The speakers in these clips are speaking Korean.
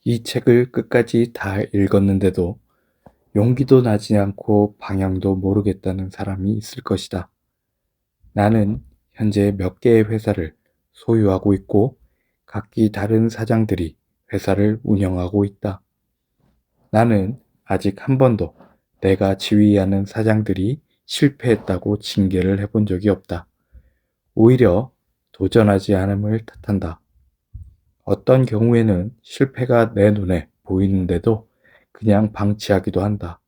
이 책을 끝까지 다 읽었는데도 용기도 나지 않고 방향도 모르겠다는 사람이 있을 것이다. 나는 현재 몇 개의 회사를 소유하고 있고 각기 다른 사장들이 회사를 운영하고 있다. 나는 아직 한 번도 내가 지휘하는 사장들이 실패했다고 징계를 해본 적이 없다. 오히려 도전하지 않음을 탓한다. 어떤 경우에는 실패가 내 눈에 보이는데도 그냥 방치하기도 한다.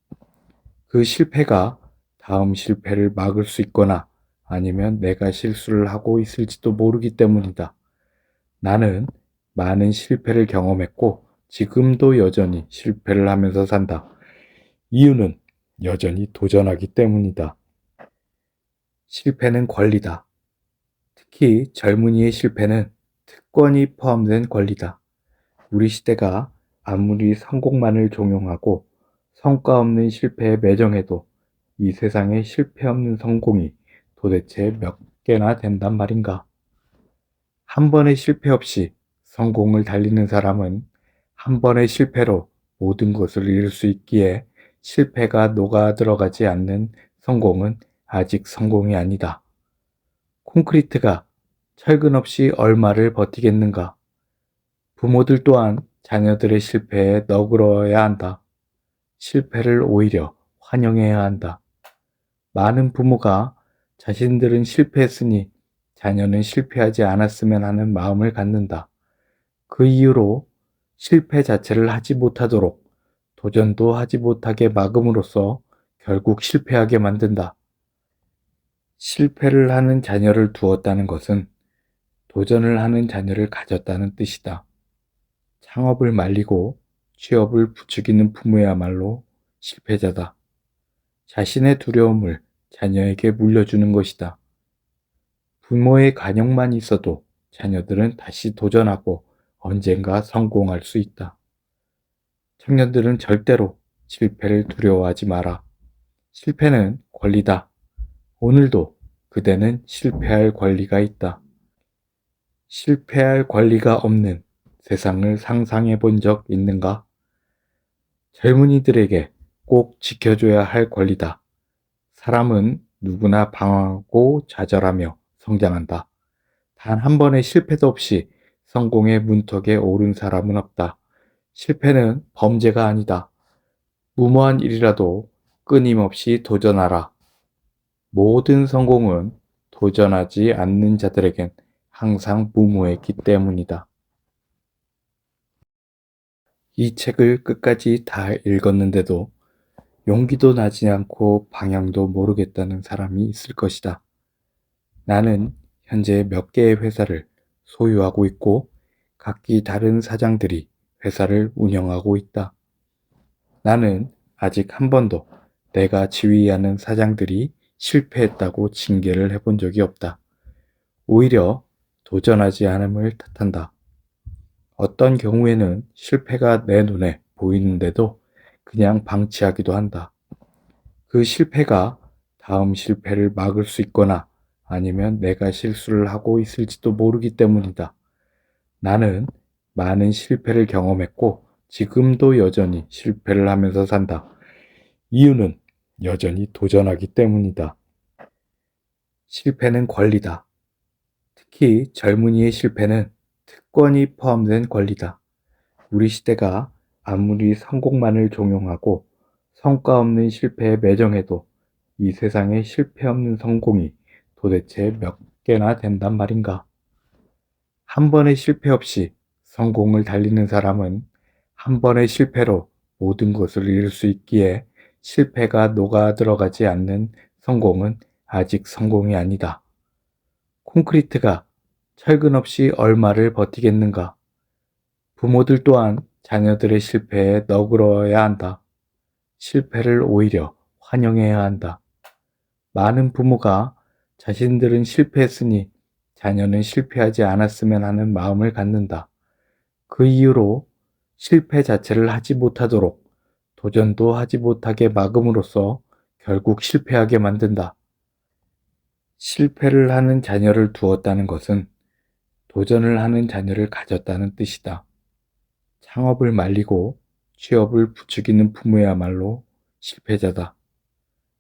그 실패가 다음 실패를 막을 수 있거나 아니면 내가 실수를 하고 있을지도 모르기 때문이다. 나는 많은 실패를 경험했고 지금도 여전히 실패를 하면서 산다. 이유는 여전히 도전하기 때문이다. 실패는 권리다. 특히 젊은이의 실패는 특권이 포함된 권리다. 우리 시대가 아무리 성공만을 종용하고 성과 없는 실패에 매정해도 이 세상에 실패 없는 성공이 도대체 몇 개나 된단 말인가? 한 번의 실패 없이 성공을 달리는 사람은 한 번의 실패로 모든 것을 잃을 수 있기에 실패가 녹아 들어가지 않는 성공은 아직 성공이 아니다. 콘크리트가 철근 없이 얼마를 버티겠는가? 부모들 또한 자녀들의 실패에 너그러워야 한다. 실패를 오히려 환영해야 한다. 많은 부모가 자신들은 실패했으니 자녀는 실패하지 않았으면 하는 마음을 갖는다. 그 이유로 실패 자체를 하지 못하도록 도전도 하지 못하게 막음으로써 결국 실패하게 만든다. 실패를 하는 자녀를 두었다는 것은 도전을 하는 자녀를 가졌다는 뜻이다. 창업을 말리고 취업을 부추기는 부모야말로 실패자다. 자신의 두려움을 자녀에게 물려주는 것이다. 부모의 간역만 있어도 자녀들은 다시 도전하고 언젠가 성공할 수 있다. 청년들은 절대로 실패를 두려워하지 마라. 실패는 권리다. 오늘도 그대는 실패할 권리가 있다. 실패할 권리가 없는 세상을 상상해 본 적 있는가? 젊은이들에게 꼭 지켜줘야 할 권리다. 사람은 누구나 방황하고 좌절하며 성장한다. 단 한 번의 실패도 없이 성공의 문턱에 오른 사람은 없다. 실패는 범죄가 아니다. 무모한 일이라도 끊임없이 도전하라. 모든 성공은 도전하지 않는 자들에겐 항상 무모했기 때문이다. 이 책을 끝까지 다 읽었는데도 용기도 나지 않고 방향도 모르겠다는 사람이 있을 것이다. 나는 현재 몇 개의 회사를 소유하고 있고 각기 다른 사장들이 회사를 운영하고 있다. 나는 아직 한 번도 내가 지휘하는 사장들이 실패했다고 징계를 해본 적이 없다. 오히려 도전하지 않음을 탓한다. 어떤 경우에는 실패가 내 눈에 보이는데도 그냥 방치하기도 한다. 그 실패가 다음 실패를 막을 수 있거나 아니면 내가 실수를 하고 있을지도 모르기 때문이다. 나는 많은 실패를 경험했고 지금도 여전히 실패를 하면서 산다. 이유는 여전히 도전하기 때문이다. 실패는 권리다. 특히 젊은이의 실패는 특권이 포함된 권리다. 우리 시대가 아무리 성공만을 종용하고 성과 없는 실패에 매정해도 이 세상에 실패 없는 성공이 도대체 몇 개나 된단 말인가? 한 번의 실패 없이 성공을 달리는 사람은 한 번의 실패로 모든 것을 잃을 수 있기에 실패가 녹아 들어가지 않는 성공은 아직 성공이 아니다. 콘크리트가 철근 없이 얼마를 버티겠는가? 부모들 또한 자녀들의 실패에 너그러워야 한다. 실패를 오히려 환영해야 한다. 많은 부모가 자신들은 실패했으니 자녀는 실패하지 않았으면 하는 마음을 갖는다. 그 이유로 실패 자체를 하지 못하도록 도전도 하지 못하게 막음으로써 결국 실패하게 만든다. 실패를 하는 자녀를 두었다는 것은 도전을 하는 자녀를 가졌다는 뜻이다. 창업을 말리고 취업을 부추기는 부모야말로 실패자다.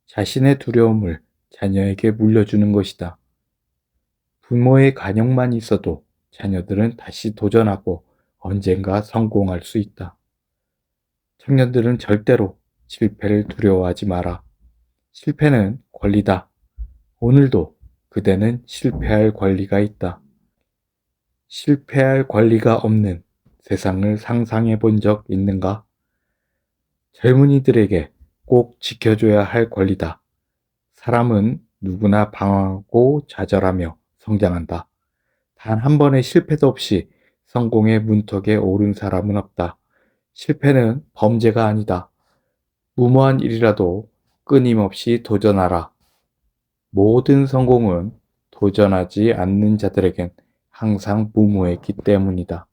자신의 두려움을 자녀에게 물려주는 것이다. 부모의 간역만 있어도 자녀들은 다시 도전하고 언젠가 성공할 수 있다. 청년들은 절대로 실패를 두려워하지 마라. 실패는 권리다. 오늘도 그대는 실패할 권리가 있다. 실패할 권리가 없는 세상을 상상해 본 적 있는가? 젊은이들에게 꼭 지켜줘야 할 권리다. 사람은 누구나 방황하고 좌절하며 성장한다. 단 한 번의 실패도 없이 성공의 문턱에 오른 사람은 없다. 실패는 범죄가 아니다. 무모한 일이라도 끊임없이 도전하라. 모든 성공은 도전하지 않는 자들에겐 항상 무모했기 때문이다.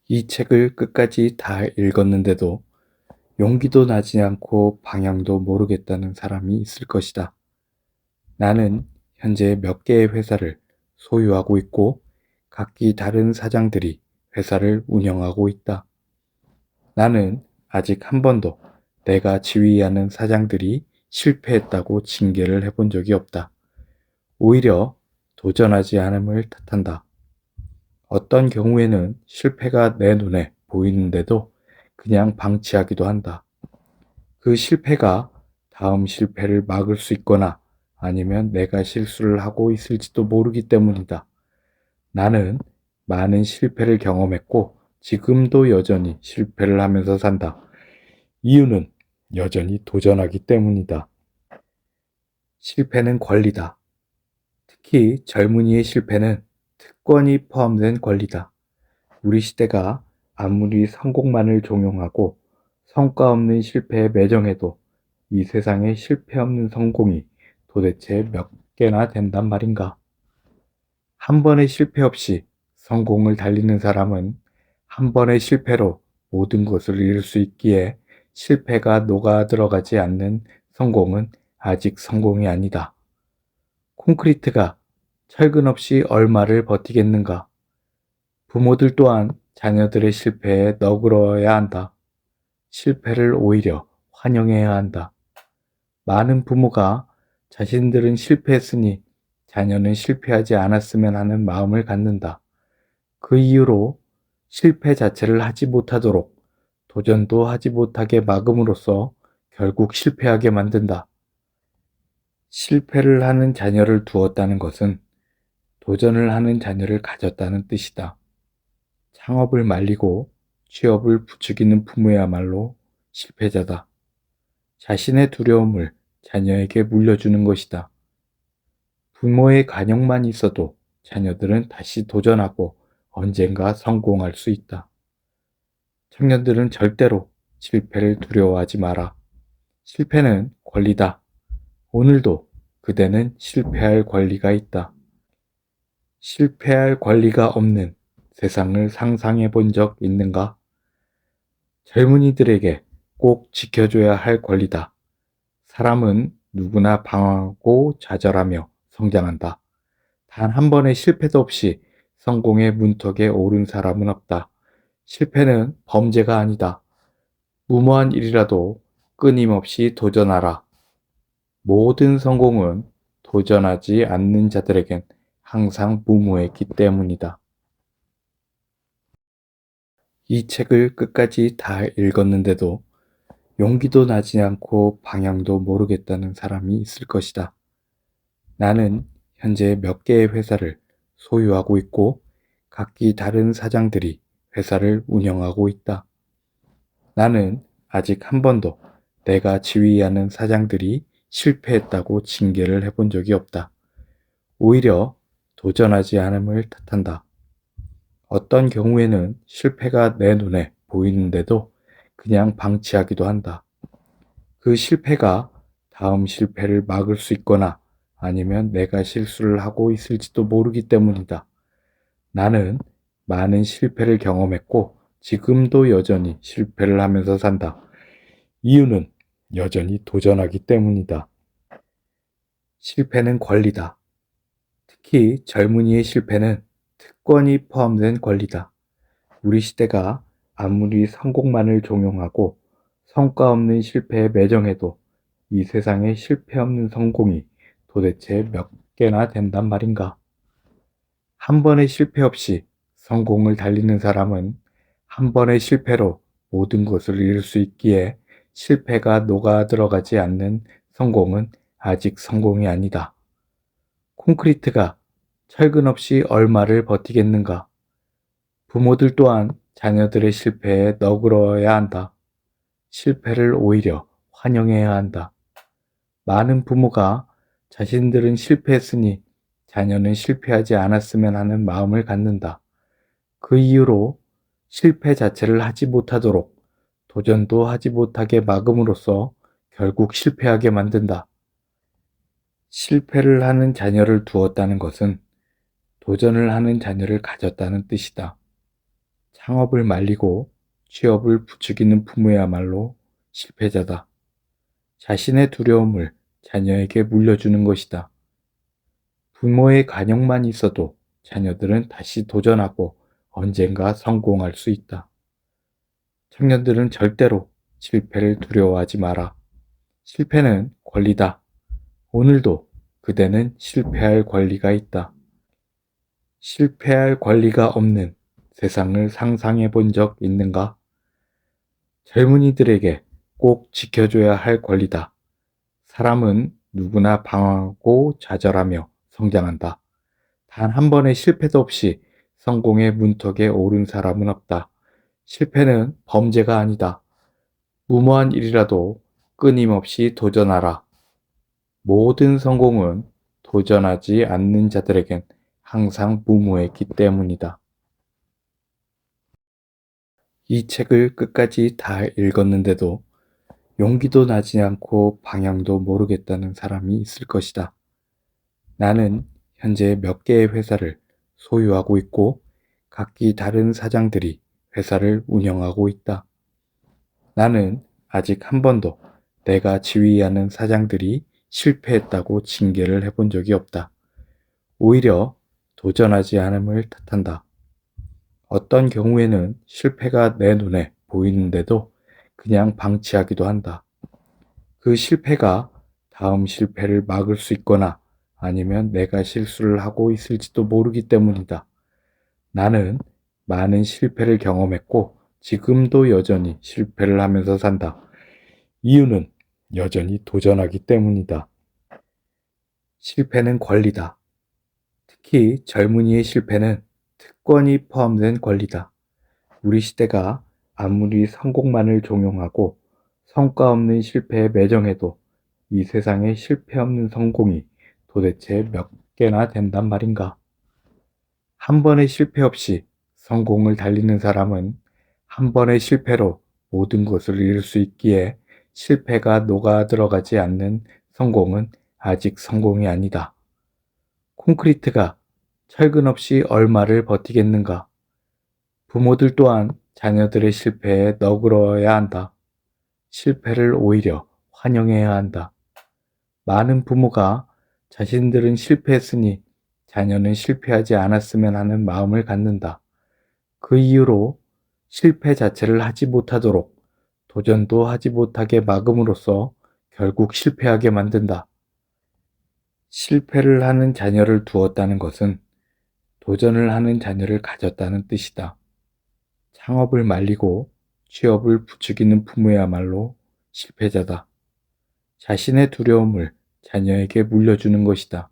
이 책을 끝까지 다 읽었는데도 용기도 나지 않고 방향도 모르겠다는 사람이 있을 것이다. 나는 현재 몇 개의 회사를 소유하고 있고 각기 다른 사장들이 회사를 운영하고 있다. 나는 아직 한 번도 내가 지휘하는 사장들이 실패했다고 징계를 해본 적이 없다. 오히려 도전하지 않음을 탓한다. 어떤 경우에는 실패가 내 눈에 보이는데도 그냥 방치하기도 한다. 그 실패가 다음 실패를 막을 수 있거나 아니면 내가 실수를 하고 있을지도 모르기 때문이다. 나는 많은 실패를 경험했고 지금도 여전히 실패를 하면서 산다. 이유는 여전히 도전하기 때문이다. 실패는 권리다. 특히 젊은이의 실패는 특권이 포함된 권리다. 우리 시대가 아무리 성공만을 종용하고 성과 없는 실패에 매정해도 이 세상에 실패 없는 성공이 도대체 몇 개나 된단 말인가? 한 번의 실패 없이 성공을 달리는 사람은 한 번의 실패로 모든 것을 잃을 수 있기에 실패가 녹아 들어가지 않는 성공은 아직 성공이 아니다. 콘크리트가 철근 없이 얼마를 버티겠는가? 부모들 또한 자녀들의 실패에 너그러워야 한다. 실패를 오히려 환영해야 한다. 많은 부모가 자신들은 실패했으니 자녀는 실패하지 않았으면 하는 마음을 갖는다. 그 이유로 실패 자체를 하지 못하도록 도전도 하지 못하게 막음으로써 결국 실패하게 만든다. 실패를 하는 자녀를 두었다는 것은 도전을 하는 자녀를 가졌다는 뜻이다. 창업을 말리고 취업을 부추기는 부모야말로 실패자다. 자신의 두려움을 자녀에게 물려주는 것이다. 부모의 간역만 있어도 자녀들은 다시 도전하고 언젠가 성공할 수 있다. 청년들은 절대로 실패를 두려워하지 마라. 실패는 권리다. 오늘도 그대는 실패할 권리가 있다. 실패할 권리가 없는 세상을 상상해 본 적 있는가? 젊은이들에게 꼭 지켜줘야 할 권리다. 사람은 누구나 방황하고 좌절하며 성장한다. 단 한 번의 실패도 없이 성공의 문턱에 오른 사람은 없다. 실패는 범죄가 아니다. 무모한 일이라도 끊임없이 도전하라. 모든 성공은 도전하지 않는 자들에겐 항상 무모했기 때문이다. 이 책을 끝까지 다 읽었는데도 용기도 나지 않고 방향도 모르겠다는 사람이 있을 것이다. 나는 현재 몇 개의 회사를 소유하고 있고 각기 다른 사장들이 회사를 운영하고 있다. 나는 아직 한 번도 내가 지휘하는 사장들이 실패했다고 징계를 해본 적이 없다. 오히려 도전하지 않음을 탓한다. 어떤 경우에는 실패가 내 눈에 보이는데도 그냥 방치하기도 한다. 그 실패가 다음 실패를 막을 수 있거나 아니면 내가 실수를 하고 있을지도 모르기 때문이다. 나는 많은 실패를 경험했고 지금도 여전히 실패를 하면서 산다. 이유는 여전히 도전하기 때문이다. 실패는 권리다. 특히 젊은이의 실패는 특권이 포함된 권리다. 우리 시대가 아무리 성공만을 종용하고 성과 없는 실패에 매정해도 이 세상에 실패 없는 성공이 도대체 몇 개나 된단 말인가? 한 번의 실패 없이 성공을 달리는 사람은 한 번의 실패로 모든 것을 잃을 수 있기에 실패가 녹아 들어가지 않는 성공은 아직 성공이 아니다. 콘크리트가 철근 없이 얼마를 버티겠는가? 부모들 또한 자녀들의 실패에 너그러워야 한다. 실패를 오히려 환영해야 한다. 많은 부모가 자신들은 실패했으니 자녀는 실패하지 않았으면 하는 마음을 갖는다. 그 이유로 실패 자체를 하지 못하도록 도전도 하지 못하게 막음으로써 결국 실패하게 만든다. 실패를 하는 자녀를 두었다는 것은 도전을 하는 자녀를 가졌다는 뜻이다. 창업을 말리고 취업을 부추기는 부모야말로 실패자다. 자신의 두려움을 자녀에게 물려주는 것이다. 부모의 간역만 있어도 자녀들은 다시 도전하고 언젠가 성공할 수 있다. 청년들은 절대로 실패를 두려워하지 마라. 실패는 권리다. 오늘도 그대는 실패할 권리가 있다. 실패할 권리가 없는 세상을 상상해 본 적 있는가? 젊은이들에게 꼭 지켜줘야 할 권리다. 사람은 누구나 방황하고 좌절하며 성장한다. 단 한 번의 실패도 없이 성공의 문턱에 오른 사람은 없다. 실패는 범죄가 아니다. 무모한 일이라도 끊임없이 도전하라. 모든 성공은 도전하지 않는 자들에겐 항상 무모했기 때문이다. 이 책을 끝까지 다 읽었는데도 용기도 나지 않고 방향도 모르겠다는 사람이 있을 것이다. 나는 현재 몇 개의 회사를 소유하고 있고 각기 다른 사장들이 회사를 운영하고 있다. 나는 아직 한 번도 내가 지휘하는 사장들이 실패했다고 징계를 해본 적이 없다. 오히려 도전하지 않음을 탓한다. 어떤 경우에는 실패가 내 눈에 보이는데도 그냥 방치하기도 한다. 그 실패가 다음 실패를 막을 수 있거나 아니면 내가 실수를 하고 있을지도 모르기 때문이다. 나는 많은 실패를 경험했고 지금도 여전히 실패를 하면서 산다. 이유는 여전히 도전하기 때문이다. 실패는 권리다. 특히 젊은이의 실패는 특권이 포함된 권리다. 우리 시대가 아무리 성공만을 종용하고 성과 없는 실패에 매정해도 이 세상에 실패 없는 성공이 도대체 몇 개나 된단 말인가? 한 번의 실패 없이 성공을 달리는 사람은 한 번의 실패로 모든 것을 잃을 수 있기에 실패가 녹아 들어가지 않는 성공은 아직 성공이 아니다. 콘크리트가 철근 없이 얼마를 버티겠는가? 부모들 또한 자녀들의 실패에 너그러워야 한다. 실패를 오히려 환영해야 한다. 많은 부모가 자신들은 실패했으니 자녀는 실패하지 않았으면 하는 마음을 갖는다. 그 이유로 실패 자체를 하지 못하도록 도전도 하지 못하게 막음으로써 결국 실패하게 만든다. 실패를 하는 자녀를 두었다는 것은 도전을 하는 자녀를 가졌다는 뜻이다. 창업을 말리고 취업을 부추기는 부모야말로 실패자다. 자신의 두려움을 자녀에게 물려주는 것이다.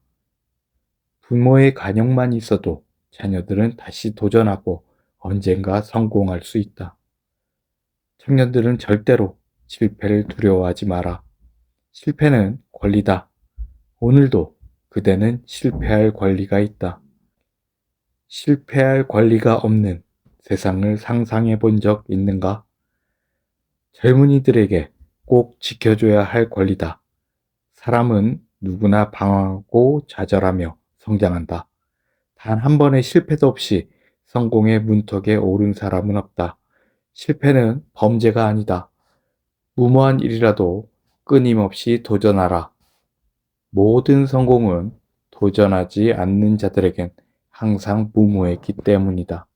부모의 간역만 있어도 자녀들은 다시 도전하고 언젠가 성공할 수 있다. 청년들은 절대로 실패를 두려워하지 마라. 실패는 권리다. 오늘도 그대는 실패할 권리가 있다. 실패할 권리가 없는 세상을 상상해 본 적 있는가? 젊은이들에게 꼭 지켜줘야 할 권리다. 사람은 누구나 방황하고 좌절하며 성장한다. 단 한 번의 실패도 없이 성공의 문턱에 오른 사람은 없다. 실패는 범죄가 아니다. 무모한 일이라도 끊임없이 도전하라. 모든 성공은 도전하지 않는 자들에겐 항상 무모했기 때문이다.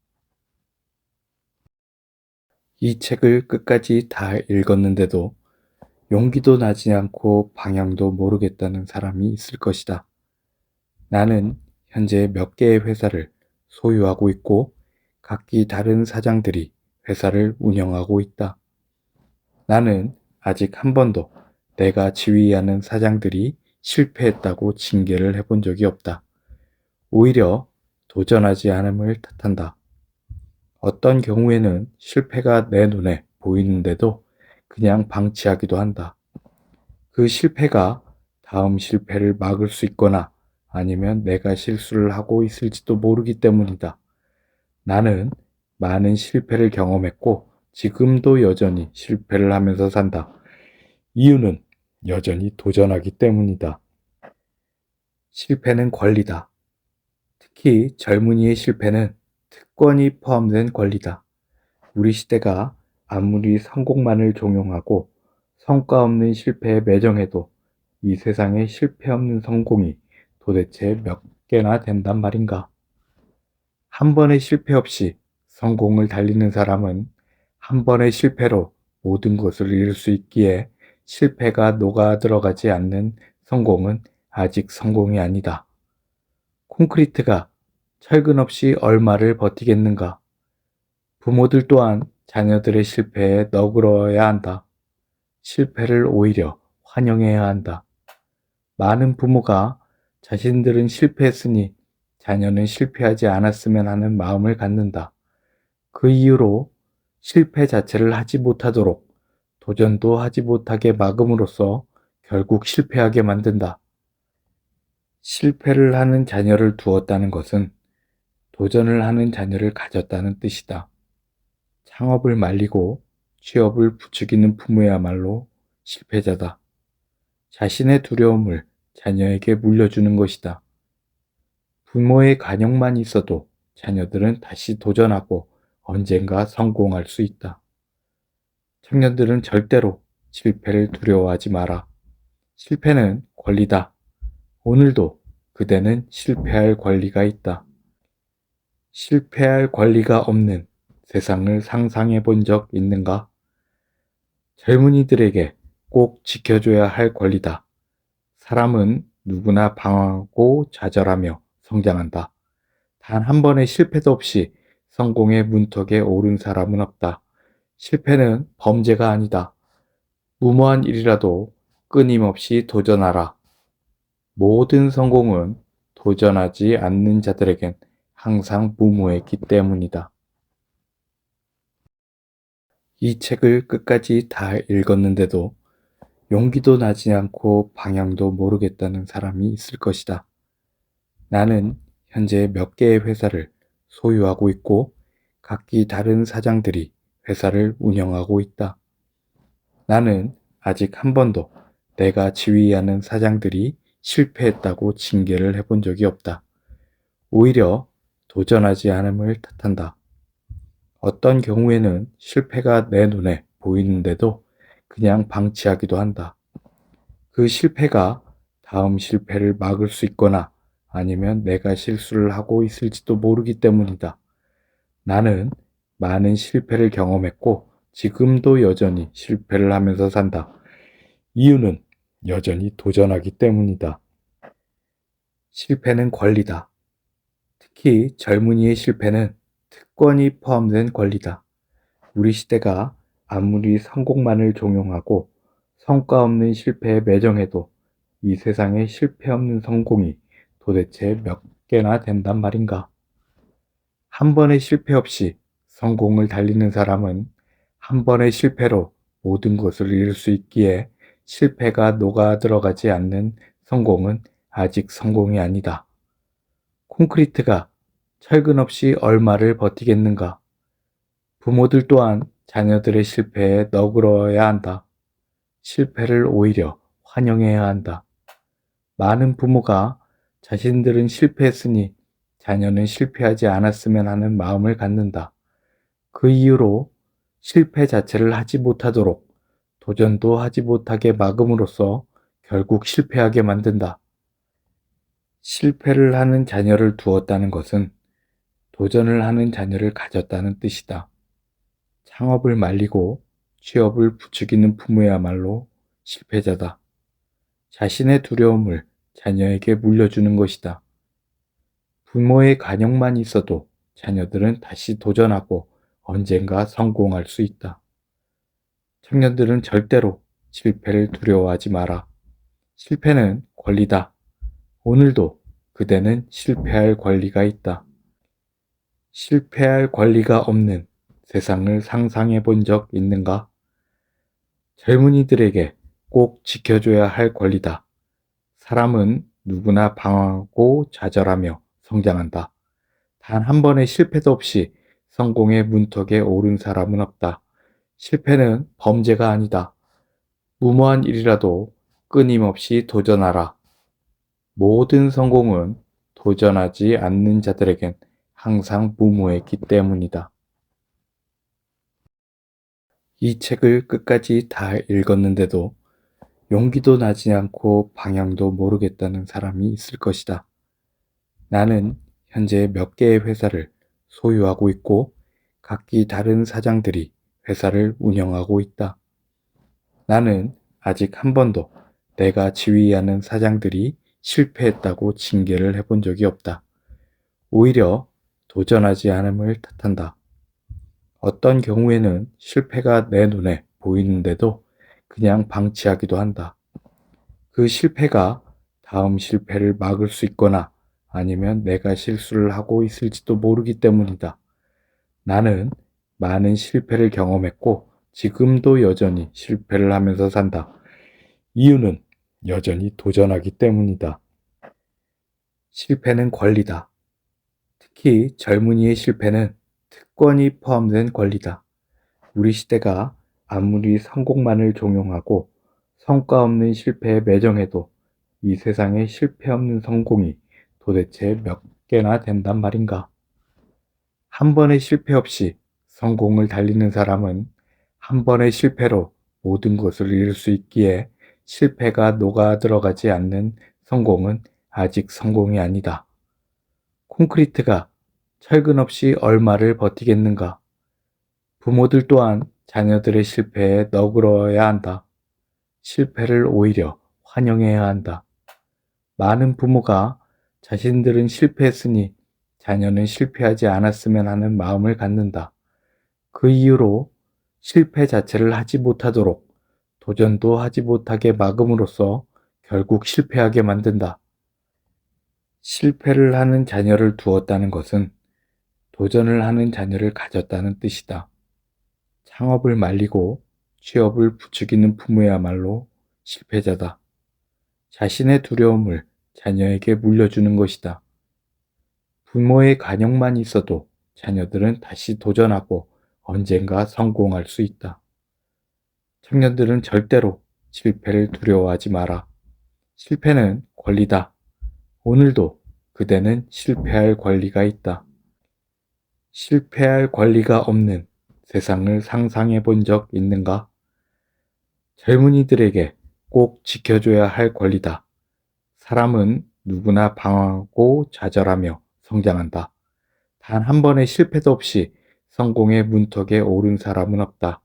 이 책을 끝까지 다 읽었는데도 용기도 나지 않고 방향도 모르겠다는 사람이 있을 것이다. 나는 현재 몇 개의 회사를 소유하고 있고 각기 다른 사장들이 회사를 운영하고 있다. 나는 아직 한 번도 내가 지휘하는 사장들이 실패했다고 징계를 해본 적이 없다. 오히려 도전하지 않음을 탓한다. 어떤 경우에는 실패가 내 눈에 보이는데도 그냥 방치하기도 한다. 그 실패가 다음 실패를 막을 수 있거나 아니면 내가 실수를 하고 있을지도 모르기 때문이다. 나는 많은 실패를 경험했고 지금도 여전히 실패를 하면서 산다. 이유는 여전히 도전하기 때문이다. 실패는 권리다. 특히 젊은이의 실패는 특권이 포함된 권리다. 우리 시대가 아무리 성공만을 종용하고 성과 없는 실패에 매정해도 이 세상에 실패 없는 성공이 도대체 몇 개나 된단 말인가? 한 번의 실패 없이 성공을 달리는 사람은 한 번의 실패로 모든 것을 잃을 수 있기에 실패가 녹아 들어가지 않는 성공은 아직 성공이 아니다. 콘크리트가 철근 없이 얼마를 버티겠는가? 부모들 또한 자녀들의 실패에 너그러워야 한다. 실패를 오히려 환영해야 한다. 많은 부모가 자신들은 실패했으니 자녀는 실패하지 않았으면 하는 마음을 갖는다. 그 이유로 실패 자체를 하지 못하도록 도전도 하지 못하게 막음으로써 결국 실패하게 만든다. 실패를 하는 자녀를 두었다는 것은 도전을 하는 자녀를 가졌다는 뜻이다. 창업을 말리고 취업을 부추기는 부모야말로 실패자다. 자신의 두려움을 자녀에게 물려주는 것이다. 부모의 간역만 있어도 자녀들은 다시 도전하고 언젠가 성공할 수 있다. 청년들은 절대로 실패를 두려워하지 마라. 실패는 권리다. 오늘도 그대는 실패할 권리가 있다. 실패할 권리가 없는 세상을 상상해 본 적 있는가? 젊은이들에게 꼭 지켜줘야 할 권리다. 사람은 누구나 방황하고 좌절하며 성장한다. 단 한 번의 실패도 없이 성공의 문턱에 오른 사람은 없다. 실패는 범죄가 아니다. 무모한 일이라도 끊임없이 도전하라. 모든 성공은 도전하지 않는 자들에겐 항상 무모했기 때문이다. 이 책을 끝까지 다 읽었는데도 용기도 나지 않고 방향도 모르겠다는 사람이 있을 것이다. 나는 현재 몇 개의 회사를 소유하고 있고 각기 다른 사장들이 회사를 운영하고 있다. 나는 아직 한 번도 내가 지휘하는 사장들이 실패했다고 징계를 해본 적이 없다. 오히려 도전하지 않음을 탓한다. 어떤 경우에는 실패가 내 눈에 보이는데도 그냥 방치하기도 한다. 그 실패가 다음 실패를 막을 수 있거나 아니면 내가 실수를 하고 있을지도 모르기 때문이다. 나는 많은 실패를 경험했고 지금도 여전히 실패를 하면서 산다. 이유는 여전히 도전하기 때문이다. 실패는 권리다. 특히 젊은이의 실패는 특권이 포함된 권리다. 우리 시대가 아무리 성공만을 종용하고 성과 없는 실패에 매정해도 이 세상에 실패 없는 성공이 도대체 몇 개나 된단 말인가? 한 번의 실패 없이 성공을 달리는 사람은 한 번의 실패로 모든 것을 잃을 수 있기에 실패가 녹아 들어가지 않는 성공은 아직 성공이 아니다. 콘크리트가 철근 없이 얼마를 버티겠는가? 부모들 또한 자녀들의 실패에 너그러워야 한다. 실패를 오히려 환영해야 한다. 많은 부모가 자신들은 실패했으니 자녀는 실패하지 않았으면 하는 마음을 갖는다. 그 이유로 실패 자체를 하지 못하도록 도전도 하지 못하게 막음으로써 결국 실패하게 만든다. 실패를 하는 자녀를 두었다는 것은 도전을 하는 자녀를 가졌다는 뜻이다. 창업을 말리고 취업을 부추기는 부모야말로 실패자다. 자신의 두려움을 자녀에게 물려주는 것이다. 부모의 간역만 있어도 자녀들은 다시 도전하고 언젠가 성공할 수 있다. 청년들은 절대로 실패를 두려워하지 마라. 실패는 권리다. 오늘도 그대는 실패할 권리가 있다. 실패할 권리가 없는 세상을 상상해 본 적 있는가? 젊은이들에게 꼭 지켜줘야 할 권리다. 사람은 누구나 방황하고 좌절하며 성장한다. 단 한 번의 실패도 없이 성공의 문턱에 오른 사람은 없다. 실패는 범죄가 아니다. 무모한 일이라도 끊임없이 도전하라. 모든 성공은 도전하지 않는 자들에겐 항상 무모했기 때문이다. 이 책을 끝까지 다 읽었는데도 용기도 나지 않고 방향도 모르겠다는 사람이 있을 것이다. 나는 현재 몇 개의 회사를 소유하고 있고 각기 다른 사장들이 회사를 운영하고 있다. 나는 아직 한 번도 내가 지휘하는 사장들이 실패했다고 징계를 해본 적이 없다. 오히려 도전하지 않음을 탓한다. 어떤 경우에는 실패가 내 눈에 보이는데도 그냥 방치하기도 한다. 그 실패가 다음 실패를 막을 수 있거나 아니면 내가 실수를 하고 있을지도 모르기 때문이다. 나는 많은 실패를 경험했고 지금도 여전히 실패를 하면서 산다. 이유는 여전히 도전하기 때문이다. 실패는 권리다. 특히 젊은이의 실패는 특권이 포함된 권리다. 우리 시대가 아무리 성공만을 종용하고 성과 없는 실패에 매정해도 이 세상에 실패 없는 성공이 도대체 몇 개나 된단 말인가? 한 번의 실패 없이 성공을 달리는 사람은 한 번의 실패로 모든 것을 잃을 수 있기에 실패가 녹아 들어가지 않는 성공은 아직 성공이 아니다. 콘크리트가 철근 없이 얼마를 버티겠는가? 부모들 또한 자녀들의 실패에 너그러워야 한다. 실패를 오히려 환영해야 한다. 많은 부모가 자신들은 실패했으니 자녀는 실패하지 않았으면 하는 마음을 갖는다. 그 이유로 실패 자체를 하지 못하도록 도전도 하지 못하게 막음으로써 결국 실패하게 만든다. 실패를 하는 자녀를 두었다는 것은 도전을 하는 자녀를 가졌다는 뜻이다. 창업을 말리고 취업을 부추기는 부모야말로 실패자다. 자신의 두려움을 자녀에게 물려주는 것이다. 부모의 간역만 있어도 자녀들은 다시 도전하고 언젠가 성공할 수 있다. 청년들은 절대로 실패를 두려워하지 마라. 실패는 권리다. 오늘도 그대는 실패할 권리가 있다. 실패할 권리가 없는 세상을 상상해 본 적 있는가? 젊은이들에게 꼭 지켜줘야 할 권리다. 사람은 누구나 방황하고 좌절하며 성장한다. 단 한 번의 실패도 없이 성공의 문턱에 오른 사람은 없다.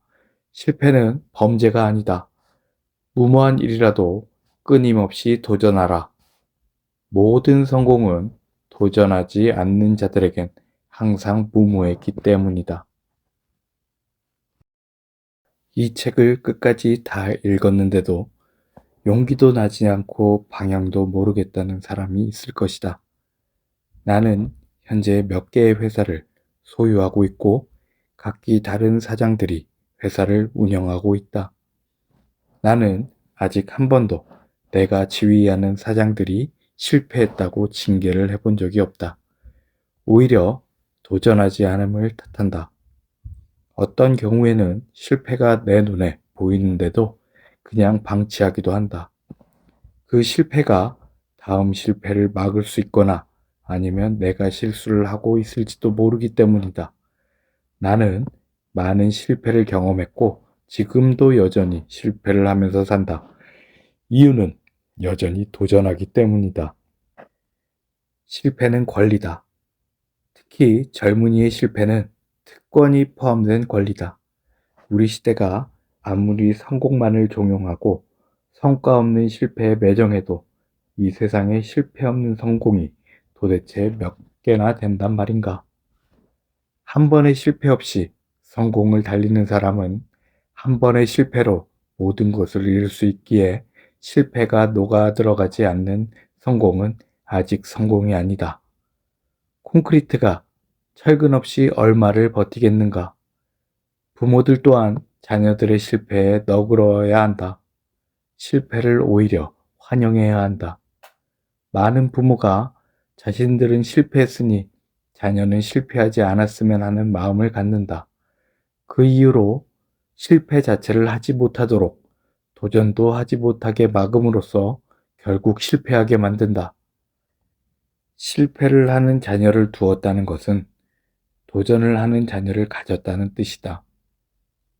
실패는 범죄가 아니다. 무모한 일이라도 끊임없이 도전하라. 모든 성공은 도전하지 않는 자들에겐 항상 무모했기 때문이다. 이 책을 끝까지 다 읽었는데도 용기도 나지 않고 방향도 모르겠다는 사람이 있을 것이다. 나는 현재 몇 개의 회사를 소유하고 있고 각기 다른 사장들이 회사를 운영하고 있다. 나는 아직 한 번도 내가 지휘하는 사장들이 실패했다고 징계를 해본 적이 없다. 오히려 도전하지 않음을 탓한다. 어떤 경우에는 실패가 내 눈에 보이는데도 그냥 방치하기도 한다. 그 실패가 다음 실패를 막을 수 있거나 아니면 내가 실수를 하고 있을지도 모르기 때문이다. 나는 많은 실패를 경험했고 지금도 여전히 실패를 하면서 산다. 이유는 여전히 도전하기 때문이다. 실패는 권리다. 특히 젊은이의 실패는 특권이 포함된 권리다. 우리 시대가 아무리 성공만을 종용하고 성과 없는 실패에 매정해도 이 세상에 실패 없는 성공이 도대체 몇 개나 된단 말인가? 한 번의 실패 없이 성공을 달리는 사람은 한 번의 실패로 모든 것을 잃을 수 있기에 실패가 녹아 들어가지 않는 성공은 아직 성공이 아니다. 콘크리트가 철근 없이 얼마를 버티겠는가? 부모들 또한 자녀들의 실패에 너그러워야 한다. 실패를 오히려 환영해야 한다. 많은 부모가 자신들은 실패했으니 자녀는 실패하지 않았으면 하는 마음을 갖는다. 그 이유로 실패 자체를 하지 못하도록 도전도 하지 못하게 막음으로써 결국 실패하게 만든다. 실패를 하는 자녀를 두었다는 것은 도전을 하는 자녀를 가졌다는 뜻이다.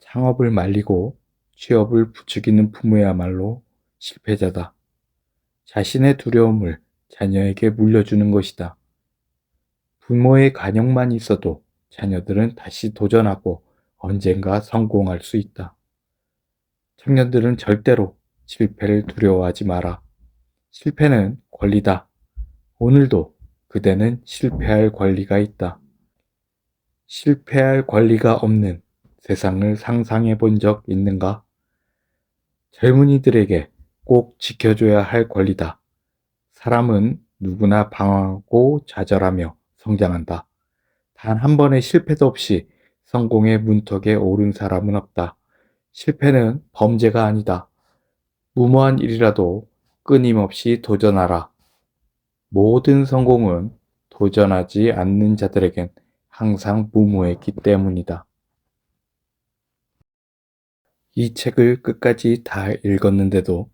창업을 말리고 취업을 부추기는 부모야말로 실패자다. 자신의 두려움을 자녀에게 물려주는 것이다. 부모의 관용만 있어도 자녀들은 다시 도전하고 언젠가 성공할 수 있다. 청년들은 절대로 실패를 두려워하지 마라. 실패는 권리다. 오늘도 그대는 실패할 권리가 있다. 실패할 권리가 없는 세상을 상상해 본 적 있는가? 젊은이들에게 꼭 지켜줘야 할 권리다. 사람은 누구나 방황하고 좌절하며 성장한다. 단 한 번의 실패도 없이 성공의 문턱에 오른 사람은 없다. 실패는 범죄가 아니다. 무모한 일이라도 끊임없이 도전하라. 모든 성공은 도전하지 않는 자들에겐 항상 무모했기 때문이다. 이 책을 끝까지 다 읽었는데도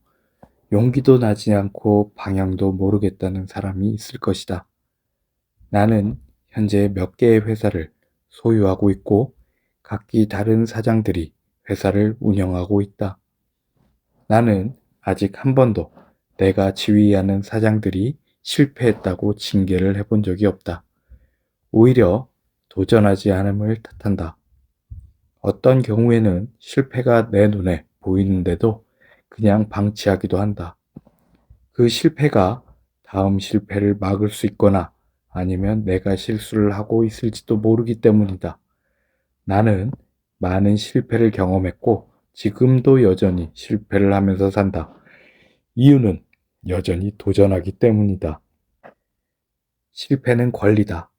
용기도 나지 않고 방향도 모르겠다는 사람이 있을 것이다. 나는 현재 몇 개의 회사를 소유하고 있고 각기 다른 사장들이 회사를 운영하고 있다. 나는 아직 한 번도 내가 지휘하는 사장들이 실패했다고 징계를 해본 적이 없다. 오히려 도전하지 않음을 탓한다. 어떤 경우에는 실패가 내 눈에 보이는데도 그냥 방치하기도 한다. 그 실패가 다음 실패를 막을 수 있거나 아니면 내가 실수를 하고 있을지도 모르기 때문이다. 나는 많은 실패를 경험했고 지금도 여전히 실패를 하면서 산다. 이유는 여전히 도전하기 때문이다. 실패는 권리다.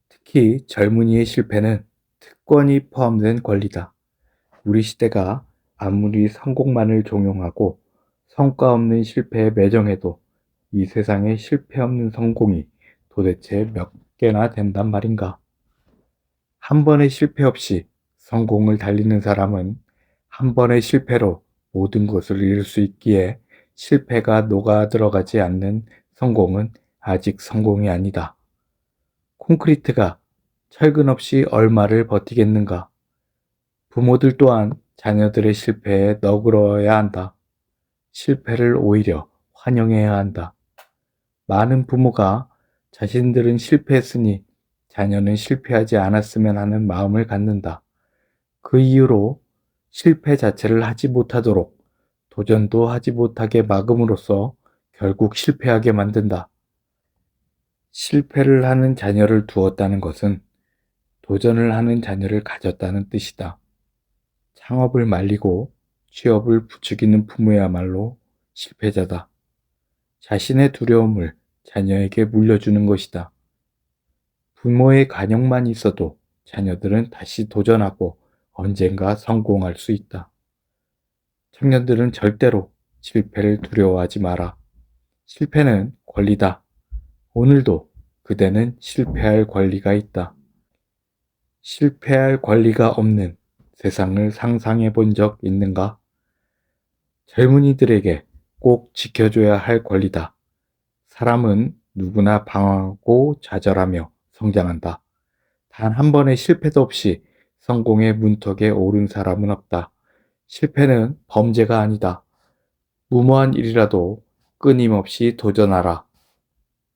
특히 젊은이의 실패는 특권이 포함된 권리다. 우리 시대가 아무리 성공만을 종용하고 성과 없는 실패에 매정해도 이 세상에 실패 없는 성공이 도대체 몇 개나 된단 말인가? 한 번의 실패 없이 성공을 달리는 사람은 한 번의 실패로 모든 것을 잃을 수 있기에 실패가 녹아 들어가지 않는 성공은 아직 성공이 아니다. 콘크리트가 철근 없이 얼마를 버티겠는가? 부모들 또한 자녀들의 실패에 너그러워야 한다. 실패를 오히려 환영해야 한다. 많은 부모가 자신들은 실패했으니 자녀는 실패하지 않았으면 하는 마음을 갖는다. 그 이유로 실패 자체를 하지 못하도록 도전도 하지 못하게 막음으로써 결국 실패하게 만든다. 실패를 하는 자녀를 두었다는 것은 도전을 하는 자녀를 가졌다는 뜻이다. 창업을 말리고 취업을 부추기는 부모야말로 실패자다. 자신의 두려움을 자녀에게 물려주는 것이다. 부모의 관용만 있어도 자녀들은 다시 도전하고 언젠가 성공할 수 있다. 청년들은 절대로 실패를 두려워하지 마라. 실패는 권리다. 오늘도 그대는 실패할 권리가 있다. 실패할 권리가 없는 세상을 상상해 본 적 있는가? 젊은이들에게 꼭 지켜줘야 할 권리다. 사람은 누구나 방황하고 좌절하며 성장한다. 단 한 번의 실패도 없이 성공의 문턱에 오른 사람은 없다. 실패는 범죄가 아니다. 무모한 일이라도 끊임없이 도전하라.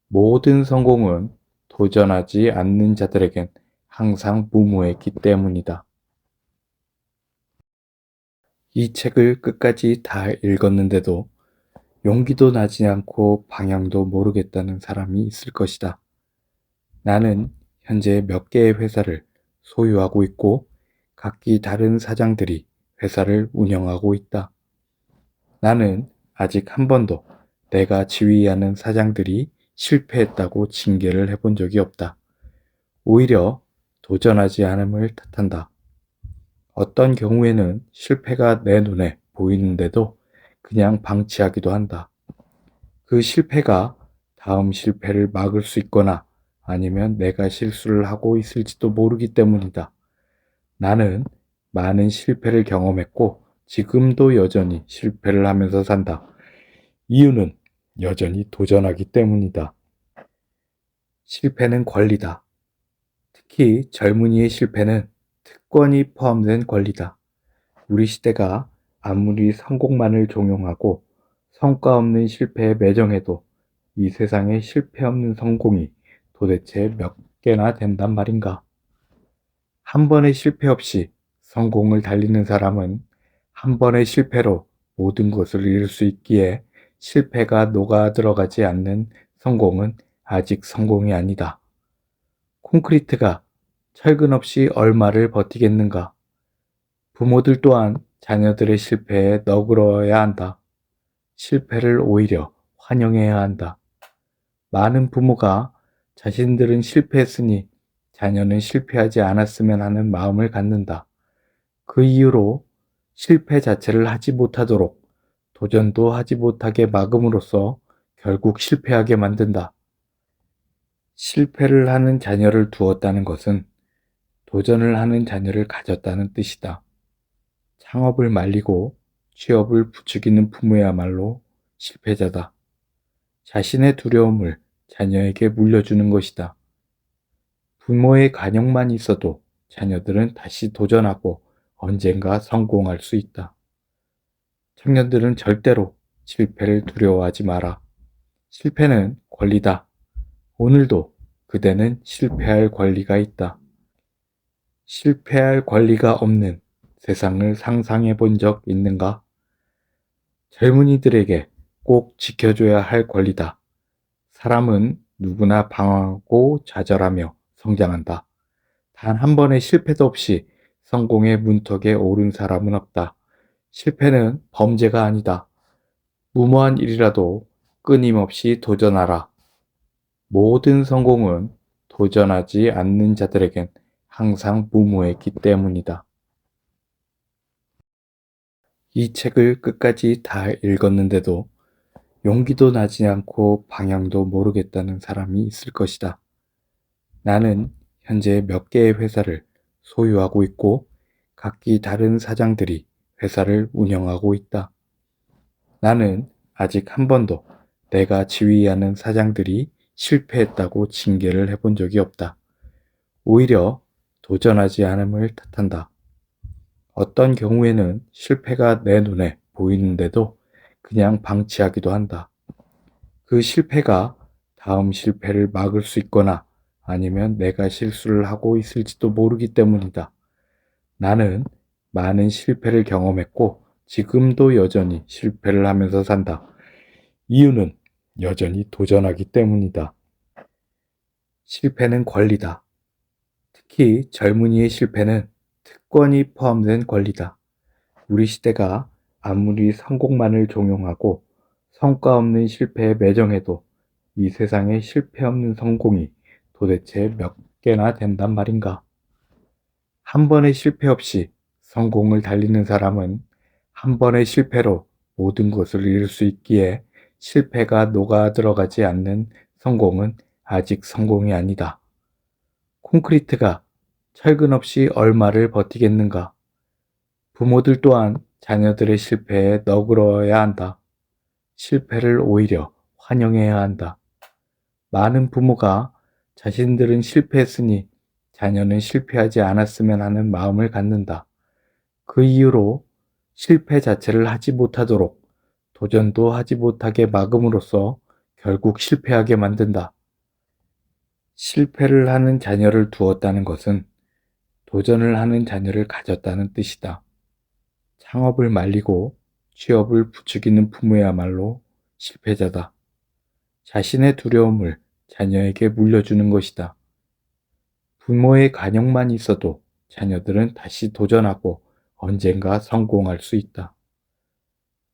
모든 성공은 도전하지 않는 자들에겐 항상 무모했기 때문이다. 이 책을 끝까지 다 읽었는데도 용기도 나지 않고 방향도 모르겠다는 사람이 있을 것이다. 나는 현재 몇 개의 회사를 소유하고 있고 각기 다른 사장들이 회사를 운영하고 있다. 나는 아직 한 번도 내가 지휘하는 사장들이 실패했다고 징계를 해본 적이 없다. 오히려 도전하지 않음을 탓한다. 어떤 경우에는 실패가 내 눈에 보이는데도 그냥 방치하기도 한다. 그 실패가 다음 실패를 막을 수 있거나 아니면 내가 실수를 하고 있을지도 모르기 때문이다. 나는 많은 실패를 경험했고 지금도 여전히 실패를 하면서 산다. 이유는 여전히 도전하기 때문이다. 실패는 권리다. 특히 젊은이의 실패는 특권이 포함된 권리다. 우리 시대가 아무리 성공만을 종용하고 성과 없는 실패에 매정해도 이 세상에 실패 없는 성공이 도대체 몇 개나 된단 말인가? 한 번의 실패 없이 성공을 달리는 사람은 한 번의 실패로 모든 것을 잃을 수 있기에 실패가 녹아 들어가지 않는 성공은 아직 성공이 아니다. 콘크리트가 철근 없이 얼마를 버티겠는가? 부모들 또한 자녀들의 실패에 너그러워야 한다. 실패를 오히려 환영해야 한다. 많은 부모가 자신들은 실패했으니 자녀는 실패하지 않았으면 하는 마음을 갖는다. 그 이유로 실패 자체를 하지 못하도록 도전도 하지 못하게 막음으로써 결국 실패하게 만든다. 실패를 하는 자녀를 두었다는 것은 도전을 하는 자녀를 가졌다는 뜻이다. 창업을 말리고 취업을 부추기는 부모야말로 실패자다. 자신의 두려움을 자녀에게 물려주는 것이다. 부모의 관용만 있어도 자녀들은 다시 도전하고 언젠가 성공할 수 있다. 청년들은 절대로 실패를 두려워하지 마라. 실패는 권리다. 오늘도 그대는 실패할 권리가 있다. 실패할 권리가 없는 세상을 상상해 본 적 있는가? 젊은이들에게 꼭 지켜줘야 할 권리다. 사람은 누구나 방황하고 좌절하며 성장한다. 단 한 번의 실패도 없이 성공의 문턱에 오른 사람은 없다. 실패는 범죄가 아니다. 무모한 일이라도 끊임없이 도전하라. 모든 성공은 도전하지 않는 자들에겐 항상 무모했기 때문이다. 이 책을 끝까지 다 읽었는데도 용기도 나지 않고 방향도 모르겠다는 사람이 있을 것이다. 나는 현재 몇 개의 회사를 소유하고 있고 각기 다른 사장들이 회사를 운영하고 있다. 나는 아직 한 번도 내가 지휘하는 사장들이 실패했다고 징계를 해본 적이 없다. 오히려 도전하지 않음을 탓한다. 어떤 경우에는 실패가 내 눈에 보이는데도 그냥 방치하기도 한다. 그 실패가 다음 실패를 막을 수 있거나 아니면 내가 실수를 하고 있을지도 모르기 때문이다. 나는 많은 실패를 경험했고 지금도 여전히 실패를 하면서 산다. 이유는 여전히 도전하기 때문이다. 실패는 권리다. 특히 젊은이의 실패는 특권이 포함된 권리다. 우리 시대가 아무리 성공만을 종용하고 성과 없는 실패에 매정해도 이 세상에 실패 없는 성공이 도대체 몇 개나 된단 말인가? 한 번의 실패 없이 성공을 달리는 사람은 한 번의 실패로 모든 것을 잃을 수 있기에 실패가 녹아 들어가지 않는 성공은 아직 성공이 아니다. 콘크리트가 철근 없이 얼마를 버티겠는가? 부모들 또한 자녀들의 실패에 너그러워야 한다. 실패를 오히려 환영해야 한다. 많은 부모가 자신들은 실패했으니 자녀는 실패하지 않았으면 하는 마음을 갖는다. 그 이유로 실패 자체를 하지 못하도록 도전도 하지 못하게 막음으로써 결국 실패하게 만든다. 실패를 하는 자녀를 두었다는 것은 도전을 하는 자녀를 가졌다는 뜻이다. 창업을 말리고 취업을 부추기는 부모야말로 실패자다. 자신의 두려움을 자녀에게 물려주는 것이다. 부모의 간역만 있어도 자녀들은 다시 도전하고 언젠가 성공할 수 있다.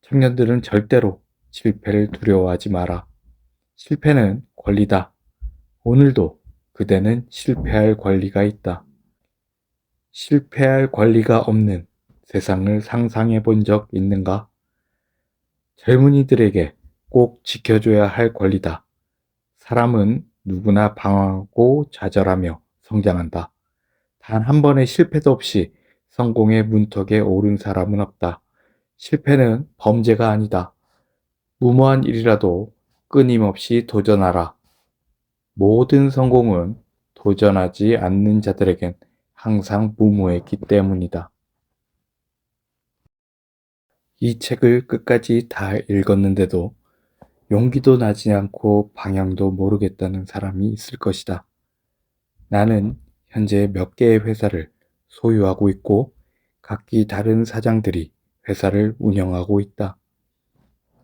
청년들은 절대로 실패를 두려워하지 마라. 실패는 권리다. 오늘도 그대는 실패할 권리가 있다. 실패할 권리가 없는 세상을 상상해 본 적 있는가? 젊은이들에게 꼭 지켜줘야 할 권리다. 사람은 누구나 방황하고 좌절하며 성장한다. 단 한 번의 실패도 없이 성공의 문턱에 오른 사람은 없다. 실패는 범죄가 아니다. 무모한 일이라도 끊임없이 도전하라. 모든 성공은 도전하지 않는 자들에겐 항상 무모했기 때문이다. 이 책을 끝까지 다 읽었는데도 용기도 나지 않고 방향도 모르겠다는 사람이 있을 것이다. 나는 현재 몇 개의 회사를 소유하고 있고 각기 다른 사장들이 회사를 운영하고 있다.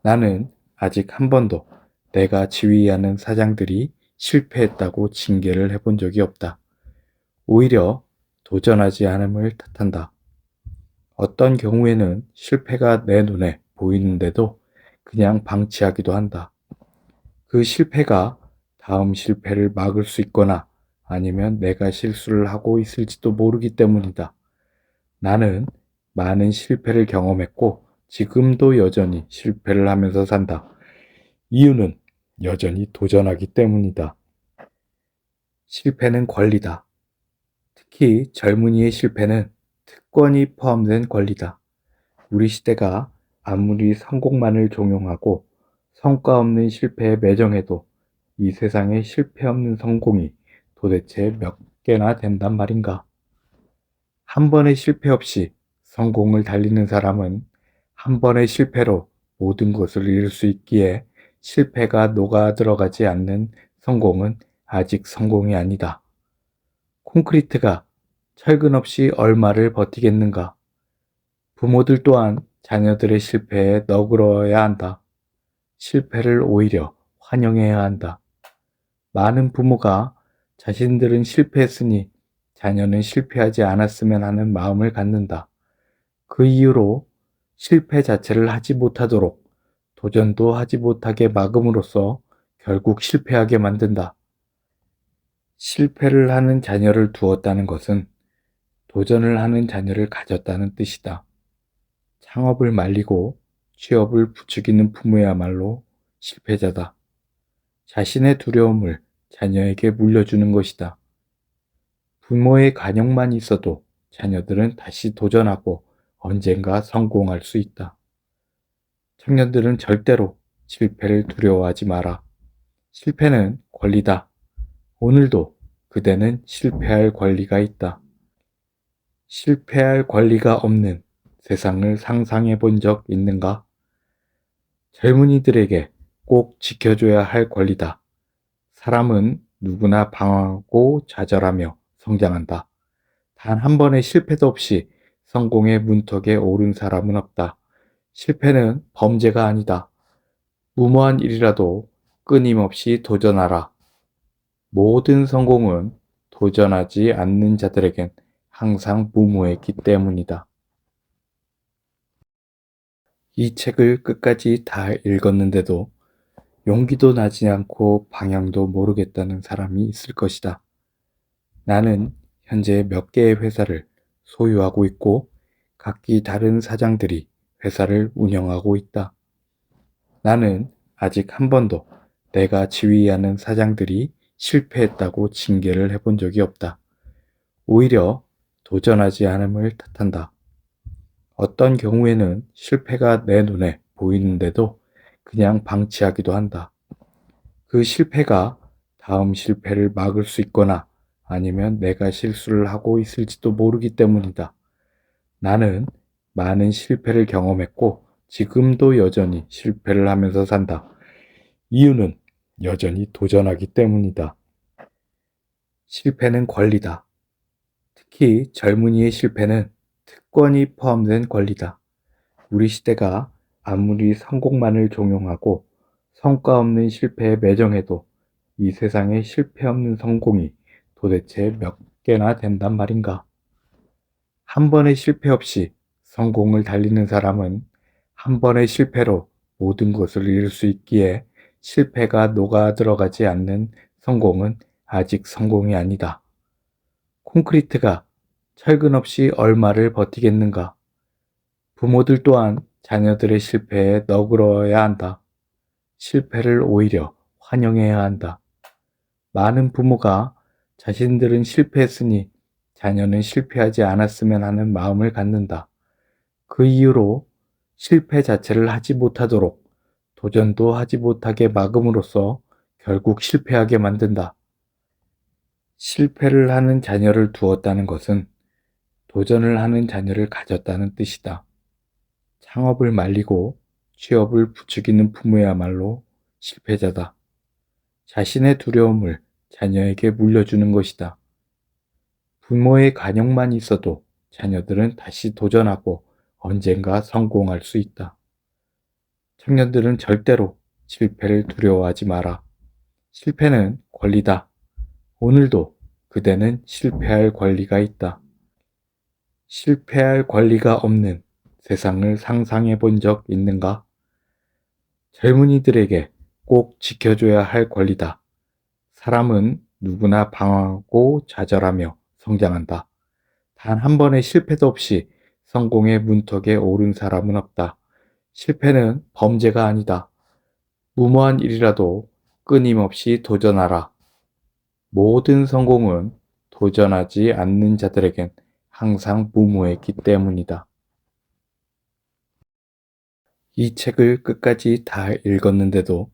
나는 아직 한 번도 내가 지휘하는 사장들이 실패했다고 징계를 해본 적이 없다. 오히려 도전하지 않음을 탓한다. 어떤 경우에는 실패가 내 눈에 보이는데도 그냥 방치하기도 한다. 그 실패가 다음 실패를 막을 수 있거나 아니면 내가 실수를 하고 있을지도 모르기 때문이다. 나는 많은 실패를 경험했고 지금도 여전히 실패를 하면서 산다. 이유는 여전히 도전하기 때문이다. 실패는 권리다. 특히 젊은이의 실패는 특권이 포함된 권리다. 우리 시대가 아무리 성공만을 종용하고 성과 없는 실패에 매정해도 이 세상에 실패 없는 성공이 도대체 몇 개나 된단 말인가? 한 번의 실패 없이 성공을 달리는 사람은 한 번의 실패로 모든 것을 잃을 수 있기에 실패가 녹아 들어가지 않는 성공은 아직 성공이 아니다. 콘크리트가 철근 없이 얼마를 버티겠는가? 부모들 또한 자녀들의 실패에 너그러워야 한다. 실패를 오히려 환영해야 한다. 많은 부모가 자신들은 실패했으니 자녀는 실패하지 않았으면 하는 마음을 갖는다. 그 이유로 실패 자체를 하지 못하도록 도전도 하지 못하게 막음으로써 결국 실패하게 만든다. 실패를 하는 자녀를 두었다는 것은 도전을 하는 자녀를 가졌다는 뜻이다. 창업을 말리고 취업을 부추기는 부모야말로 실패자다. 자신의 두려움을 자녀에게 물려주는 것이다. 부모의 간역만 있어도 자녀들은 다시 도전하고 언젠가 성공할 수 있다. 청년들은 절대로 실패를 두려워하지 마라. 실패는 권리다. 오늘도 그대는 실패할 권리가 있다. 실패할 권리가 없는 세상을 상상해 본 적 있는가? 젊은이들에게 꼭 지켜줘야 할 권리다. 사람은 누구나 방황하고 좌절하며 성장한다. 단 한 번의 실패도 없이 성공의 문턱에 오른 사람은 없다. 실패는 범죄가 아니다. 무모한 일이라도 끊임없이 도전하라. 모든 성공은 도전하지 않는 자들에겐 항상 무모했기 때문이다. 이 책을 끝까지 다 읽었는데도 용기도 나지 않고 방향도 모르겠다는 사람이 있을 것이다. 나는 현재 몇 개의 회사를 소유하고 있고 각기 다른 사장들이 회사를 운영하고 있다. 나는 아직 한 번도 내가 지휘하는 사장들이 실패했다고 징계를 해본 적이 없다. 오히려 도전하지 않음을 탓한다. 어떤 경우에는 실패가 내 눈에 보이는데도 그냥 방치하기도 한다. 그 실패가 다음 실패를 막을 수 있거나 아니면 내가 실수를 하고 있을지도 모르기 때문이다. 나는 많은 실패를 경험했고 지금도 여전히 실패를 하면서 산다. 이유는 여전히 도전하기 때문이다. 실패는 권리다. 특히 젊은이의 실패는 특권이 포함된 권리다. 우리 시대가 아무리 성공만을 종용하고 성과 없는 실패에 매정해도 이 세상에 실패 없는 성공이 도대체 몇 개나 된단 말인가? 한 번의 실패 없이 성공을 달리는 사람은 한 번의 실패로 모든 것을 잃을 수 있기에 실패가 녹아 들어가지 않는 성공은 아직 성공이 아니다. 콘크리트가 철근 없이 얼마를 버티겠는가? 부모들 또한 자녀들의 실패에 너그러워야 한다. 실패를 오히려 환영해야 한다. 많은 부모가 자신들은 실패했으니 자녀는 실패하지 않았으면 하는 마음을 갖는다. 그 이유로 실패 자체를 하지 못하도록 도전도 하지 못하게 막음으로써 결국 실패하게 만든다. 실패를 하는 자녀를 두었다는 것은 도전을 하는 자녀를 가졌다는 뜻이다. 창업을 말리고 취업을 부추기는 부모야말로 실패자다. 자신의 두려움을 자녀에게 물려주는 것이다. 부모의 간역만 있어도 자녀들은 다시 도전하고 언젠가 성공할 수 있다. 청년들은 절대로 실패를 두려워하지 마라. 실패는 권리다. 오늘도 그대는 실패할 권리가 있다. 실패할 권리가 없는 세상을 상상해 본 적 있는가? 젊은이들에게 꼭 지켜줘야 할 권리다. 사람은 누구나 방황하고 좌절하며 성장한다. 단 한 번의 실패도 없이 성공의 문턱에 오른 사람은 없다. 실패는 범죄가 아니다. 무모한 일이라도 끊임없이 도전하라. 모든 성공은 도전하지 않는 자들에겐 항상 무모했기 때문이다. 이 책을 끝까지 다 읽었는데도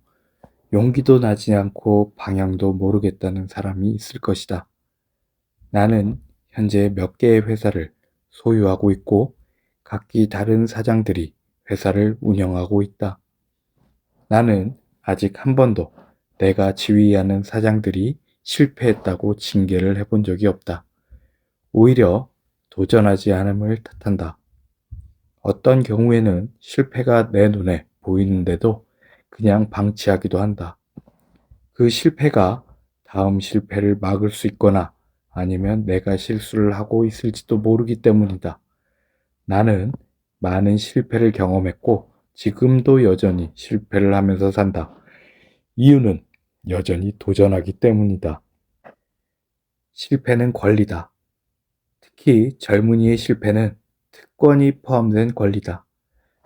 용기도 나지 않고 방향도 모르겠다는 사람이 있을 것이다. 나는 현재 몇 개의 회사를 소유하고 있고 각기 다른 사장들이 회사를 운영하고 있다. 나는 아직 한 번도 내가 지휘하는 사장들이 실패했다고 징계를 해본 적이 없다. 오히려 도전하지 않음을 탓한다. 어떤 경우에는 실패가 내 눈에 보이는데도 그냥 방치하기도 한다. 그 실패가 다음 실패를 막을 수 있거나 아니면 내가 실수를 하고 있을지도 모르기 때문이다. 나는 많은 실패를 경험했고 지금도 여전히 실패를 하면서 산다. 이유는 여전히 도전하기 때문이다. 실패는 권리다. 특히 젊은이의 실패는 특권이 포함된 권리다.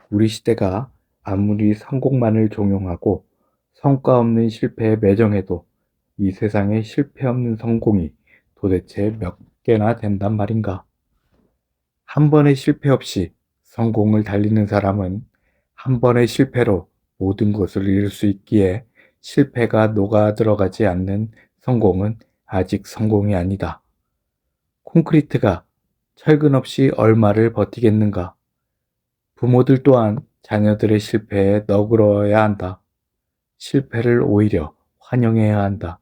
우리 시대가 아무리 성공만을 종용하고 성과 없는 실패에 매정해도 이 세상에 실패 없는 성공이 도대체 몇 개나 된단 말인가? 한 번의 실패 없이 성공을 달리는 사람은 한 번의 실패로 모든 것을 잃을 수 있기에 실패가 녹아 들어가지 않는 성공은 아직 성공이 아니다. 콘크리트가 철근 없이 얼마를 버티겠는가? 부모들 또한 자녀들의 실패에 너그러워야 한다. 실패를 오히려 환영해야 한다.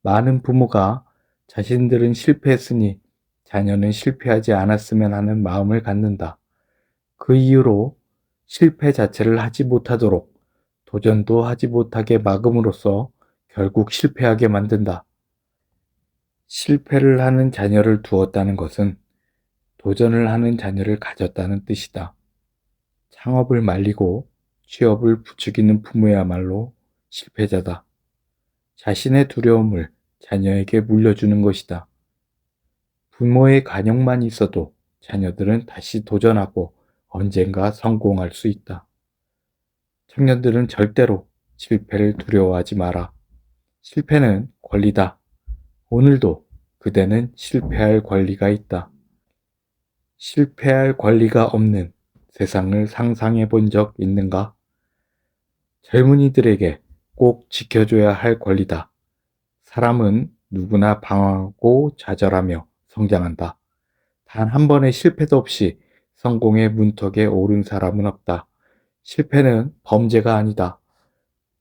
많은 부모가 자신들은 실패했으니 자녀는 실패하지 않았으면 하는 마음을 갖는다. 그 이유로 실패 자체를 하지 못하도록 도전도 하지 못하게 막음으로써 결국 실패하게 만든다. 실패를 하는 자녀를 두었다는 것은 도전을 하는 자녀를 가졌다는 뜻이다. 창업을 말리고 취업을 부추기는 부모야말로 실패자다. 자신의 두려움을 자녀에게 물려주는 것이다. 부모의 간역만 있어도 자녀들은 다시 도전하고 언젠가 성공할 수 있다. 청년들은 절대로 실패를 두려워하지 마라. 실패는 권리다. 오늘도 그대는 실패할 권리가 있다. 실패할 권리가 없는 세상을 상상해 본 적 있는가? 젊은이들에게 꼭 지켜줘야 할 권리다. 사람은 누구나 방황하고 좌절하며 성장한다. 단 한 번의 실패도 없이 성공의 문턱에 오른 사람은 없다. 실패는 범죄가 아니다.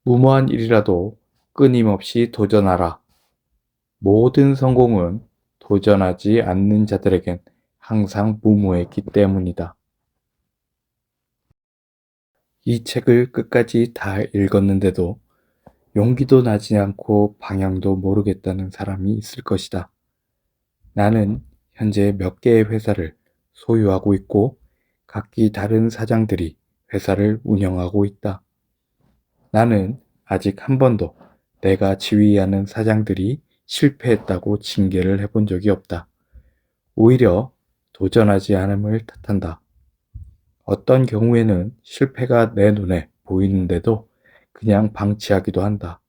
무모한 일이라도 끊임없이 도전하라. 모든 성공은 도전하지 않는 자들에겐 항상 무모했기 때문이다. 이 책을 끝까지 다 읽었는데도 용기도 나지 않고 방향도 모르겠다는 사람이 있을 것이다. 나는 현재 몇 개의 회사를 소유하고 있고 각기 다른 사장들이 회사를 운영하고 있다. 나는 아직 한 번도 내가 지휘하는 사장들이 실패했다고 징계를 해본 적이 없다. 오히려 도전하지 않음을 탓한다. 어떤 경우에는 실패가 내 눈에 보이는데도 그냥 방치하기도 한다.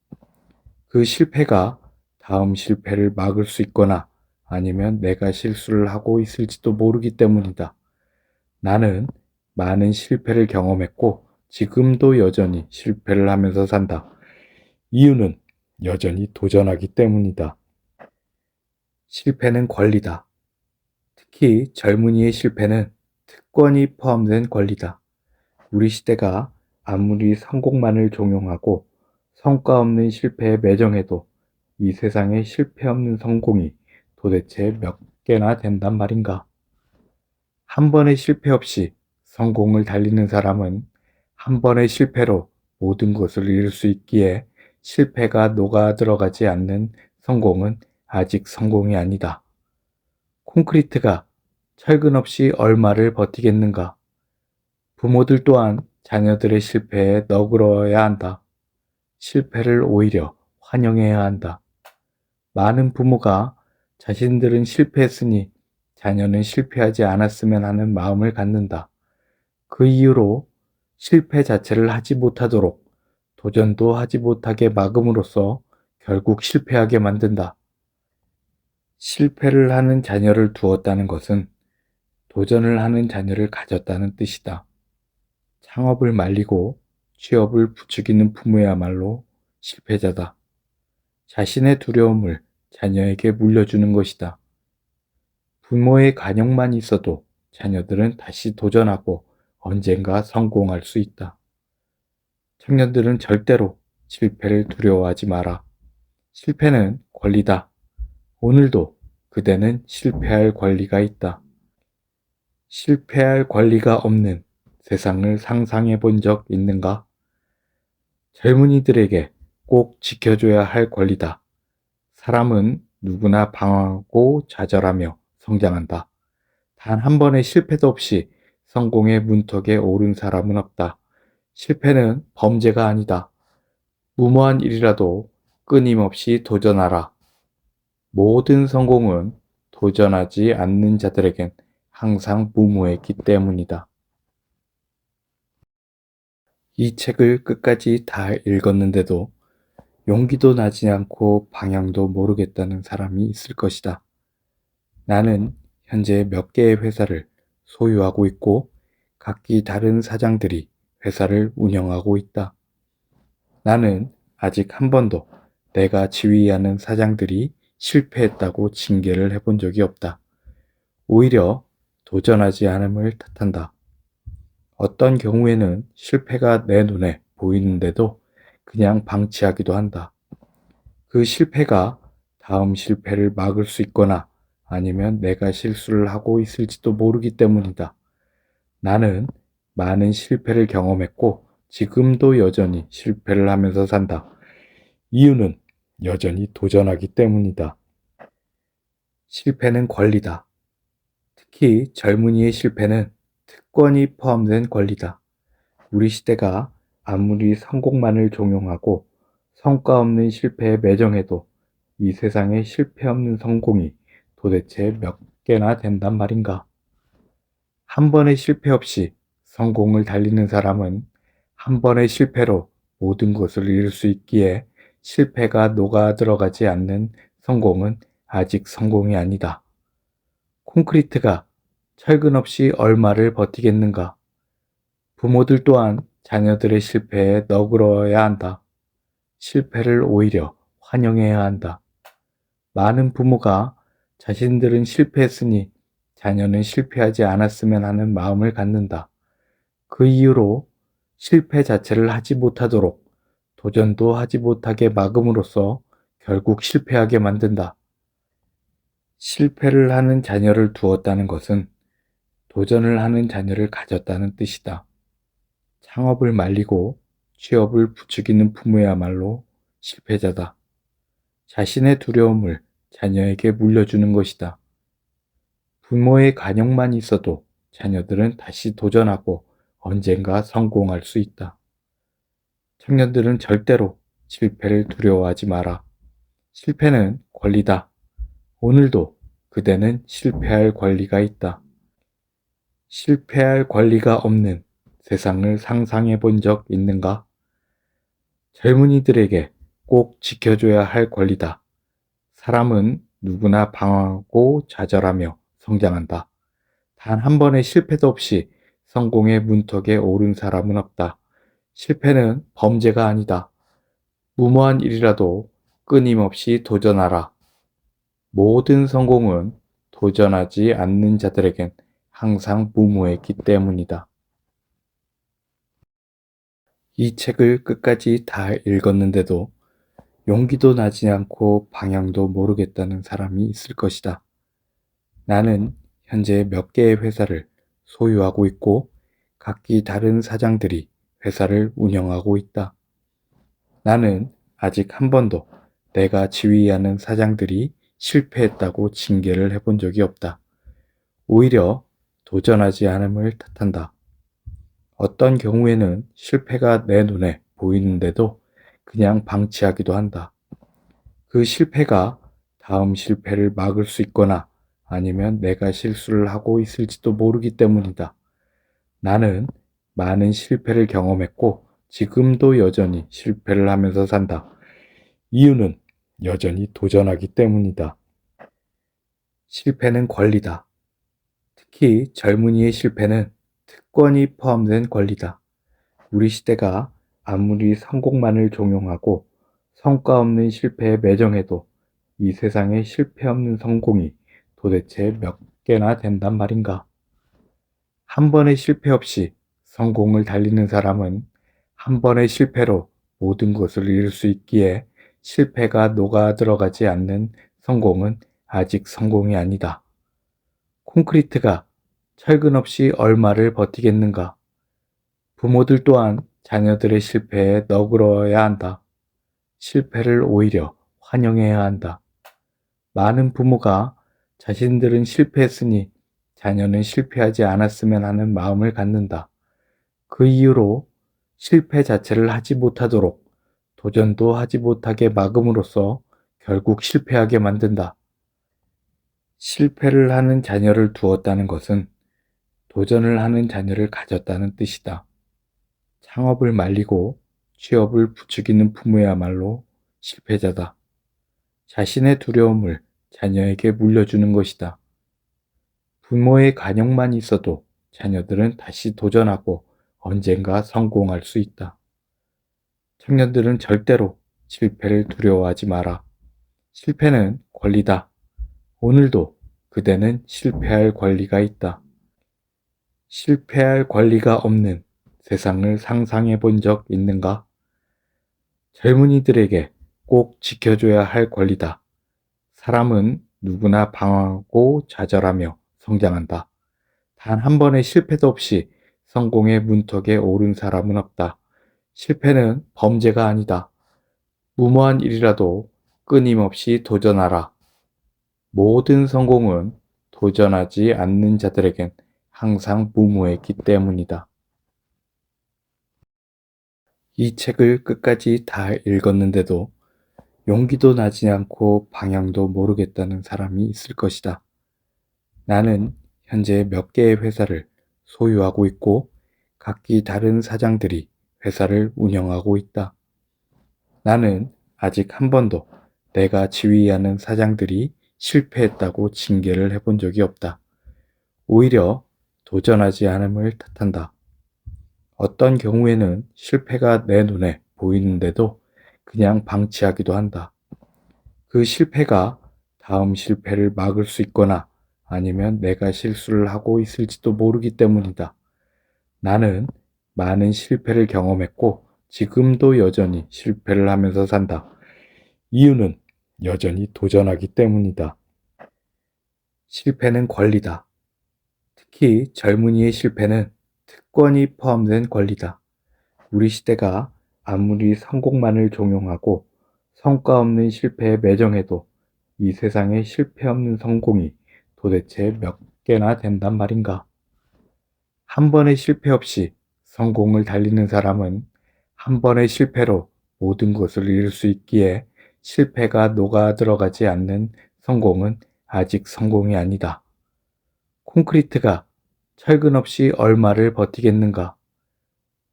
그 실패가 다음 실패를 막을 수 있거나 아니면 내가 실수를 하고 있을지도 모르기 때문이다. 나는 많은 실패를 경험했고 지금도 여전히 실패를 하면서 산다. 이유는 여전히 도전하기 때문이다. 실패는 권리다. 특히 젊은이의 실패는 특권이 포함된 권리다. 우리 시대가 아무리 성공만을 종용하고 성과 없는 실패에 매정해도 이 세상에 실패 없는 성공이 도대체 몇 개나 된단 말인가? 한 번의 실패 없이 성공을 달리는 사람은 한 번의 실패로 모든 것을 잃을 수 있기에 실패가 녹아 들어가지 않는 성공은 아직 성공이 아니다. 콘크리트가 철근 없이 얼마를 버티겠는가? 부모들 또한 자녀들의 실패에 너그러워야 한다. 실패를 오히려 환영해야 한다. 많은 부모가 자신들은 실패했으니 자녀는 실패하지 않았으면 하는 마음을 갖는다. 그 이유로 실패 자체를 하지 못하도록 도전도 하지 못하게 막음으로써 결국 실패하게 만든다. 실패를 하는 자녀를 두었다는 것은 도전을 하는 자녀를 가졌다는 뜻이다. 창업을 말리고 취업을 부추기는 부모야말로 실패자다. 자신의 두려움을 자녀에게 물려주는 것이다. 부모의 간역만 있어도 자녀들은 다시 도전하고 언젠가 성공할 수 있다. 청년들은 절대로 실패를 두려워하지 마라. 실패는 권리다. 오늘도 그대는 실패할 권리가 있다. 실패할 권리가 없는 세상을 상상해 본 적 있는가? 젊은이들에게 꼭 지켜줘야 할 권리다. 사람은 누구나 방황하고 좌절하며 성장한다. 단 한 번의 실패도 없이 성공의 문턱에 오른 사람은 없다. 실패는 범죄가 아니다. 무모한 일이라도 끊임없이 도전하라. 모든 성공은 도전하지 않는 자들에겐 항상 무모했기 때문이다. 이 책을 끝까지 다 읽었는데도 용기도 나지 않고 방향도 모르겠다는 사람이 있을 것이다. 나는 현재 몇 개의 회사를 소유하고 있고 각기 다른 사장들이 회사를 운영하고 있다. 나는 아직 한 번도 내가 지휘하는 사장들이 실패했다고 징계를 해본 적이 없다. 오히려 도전하지 않음을 탓한다. 어떤 경우에는 실패가 내 눈에 보이는데도 그냥 방치하기도 한다. 그 실패가 다음 실패를 막을 수 있거나 아니면 내가 실수를 하고 있을지도 모르기 때문이다. 나는 많은 실패를 경험했고 지금도 여전히 실패를 하면서 산다. 이유는 여전히 도전하기 때문이다. 실패는 권리다. 특히 젊은이의 실패는 특권이 포함된 권리다. 우리 시대가 아무리 성공만을 종용하고 성과 없는 실패에 매정해도 이 세상에 실패 없는 성공이 도대체 몇 개나 된단 말인가? 한 번의 실패 없이 성공을 달리는 사람은 한 번의 실패로 모든 것을 잃을 수 있기에 실패가 녹아 들어가지 않는 성공은 아직 성공이 아니다. 콘크리트가 철근 없이 얼마를 버티겠는가? 부모들 또한 자녀들의 실패에 너그러워야 한다. 실패를 오히려 환영해야 한다. 많은 부모가 자신들은 실패했으니 자녀는 실패하지 않았으면 하는 마음을 갖는다. 그 이유로 실패 자체를 하지 못하도록 도전도 하지 못하게 막음으로써 결국 실패하게 만든다. 실패를 하는 자녀를 두었다는 것은 도전을 하는 자녀를 가졌다는 뜻이다. 창업을 말리고 취업을 부추기는 부모야말로 실패자다. 자신의 두려움을 자녀에게 물려주는 것이다. 부모의 간역만 있어도 자녀들은 다시 도전하고 언젠가 성공할 수 있다. 청년들은 절대로 실패를 두려워하지 마라. 실패는 권리다. 오늘도 그대는 실패할 권리가 있다. 실패할 권리가 없는 세상을 상상해 본 적 있는가? 젊은이들에게 꼭 지켜줘야 할 권리다. 사람은 누구나 방황하고 좌절하며 성장한다. 단 한 번의 실패도 없이 성공의 문턱에 오른 사람은 없다. 실패는 범죄가 아니다. 무모한 일이라도 끊임없이 도전하라. 모든 성공은 도전하지 않는 자들에겐 항상 무모했기 때문이다. 이 책을 끝까지 다 읽었는데도 용기도 나지 않고 방향도 모르겠다는 사람이 있을 것이다. 나는 현재 몇 개의 회사를 소유하고 있고 각기 다른 사장들이 회사를 운영하고 있다. 나는 아직 한 번도 내가 지휘하는 사장들이 실패했다고 징계를 해본 적이 없다. 오히려 도전하지 않음을 탓한다. 어떤 경우에는 실패가 내 눈에 보이는데도 그냥 방치하기도 한다. 그 실패가 다음 실패를 막을 수 있거나 아니면 내가 실수를 하고 있을지도 모르기 때문이다. 나는 많은 실패를 경험했고 지금도 여전히 실패를 하면서 산다. 이유는 여전히 도전하기 때문이다. 실패는 권리다. 특히 젊은이의 실패는 특권이 포함된 권리다. 우리 시대가 아무리 성공만을 종용하고 성과 없는 실패에 매정해도 이 세상에 실패 없는 성공이 도대체 몇 개나 된단 말인가? 한 번의 실패 없이 성공을 달리는 사람은 한 번의 실패로 모든 것을 잃을 수 있기에 실패가 녹아 들어가지 않는 성공은 아직 성공이 아니다. 콘크리트가 철근 없이 얼마를 버티겠는가? 부모들 또한 자녀들의 실패에 너그러워야 한다. 실패를 오히려 환영해야 한다. 많은 부모가 자신들은 실패했으니 자녀는 실패하지 않았으면 하는 마음을 갖는다. 그 이유로 실패 자체를 하지 못하도록 도전도 하지 못하게 막음으로써 결국 실패하게 만든다. 실패를 하는 자녀를 두었다는 것은 도전을 하는 자녀를 가졌다는 뜻이다. 창업을 말리고 취업을 부추기는 부모야말로 실패자다. 자신의 두려움을 자녀에게 물려주는 것이다. 부모의 간역만 있어도 자녀들은 다시 도전하고 언젠가 성공할 수 있다. 청년들은 절대로 실패를 두려워하지 마라. 실패는 권리다. 오늘도 그대는 실패할 권리가 있다. 실패할 권리가 없는 세상을 상상해 본 적 있는가? 젊은이들에게 꼭 지켜줘야 할 권리다. 사람은 누구나 방황하고 좌절하며 성장한다. 단 한 번의 실패도 없이 성공의 문턱에 오른 사람은 없다. 실패는 범죄가 아니다. 무모한 일이라도 끊임없이 도전하라. 모든 성공은 도전하지 않는 자들에겐 항상 무모했기 때문이다. 이 책을 끝까지 다 읽었는데도 용기도 나지 않고 방향도 모르겠다는 사람이 있을 것이다. 나는 현재 몇 개의 회사를 소유하고 있고 각기 다른 사장들이 회사를 운영하고 있다. 나는 아직 한 번도 내가 지휘하는 사장들이 실패했다고 징계를 해본 적이 없다. 오히려 도전하지 않음을 탓한다. 어떤 경우에는 실패가 내 눈에 보이는데도 그냥 방치하기도 한다. 그 실패가 다음 실패를 막을 수 있거나 아니면 내가 실수를 하고 있을지도 모르기 때문이다. 나는 많은 실패를 경험했고 지금도 여전히 실패를 하면서 산다. 이유는 여전히 도전하기 때문이다. 실패는 권리다. 특히 젊은이의 실패는 특권이 포함된 권리다. 우리 시대가 아무리 성공만을 종용하고 성과 없는 실패에 매정해도 이 세상에 실패 없는 성공이 도대체 몇 개나 된단 말인가? 한 번의 실패 없이 성공을 달리는 사람은 한 번의 실패로 모든 것을 잃을 수 있기에 실패가 녹아 들어가지 않는 성공은 아직 성공이 아니다. 콘크리트가 철근 없이 얼마를 버티겠는가?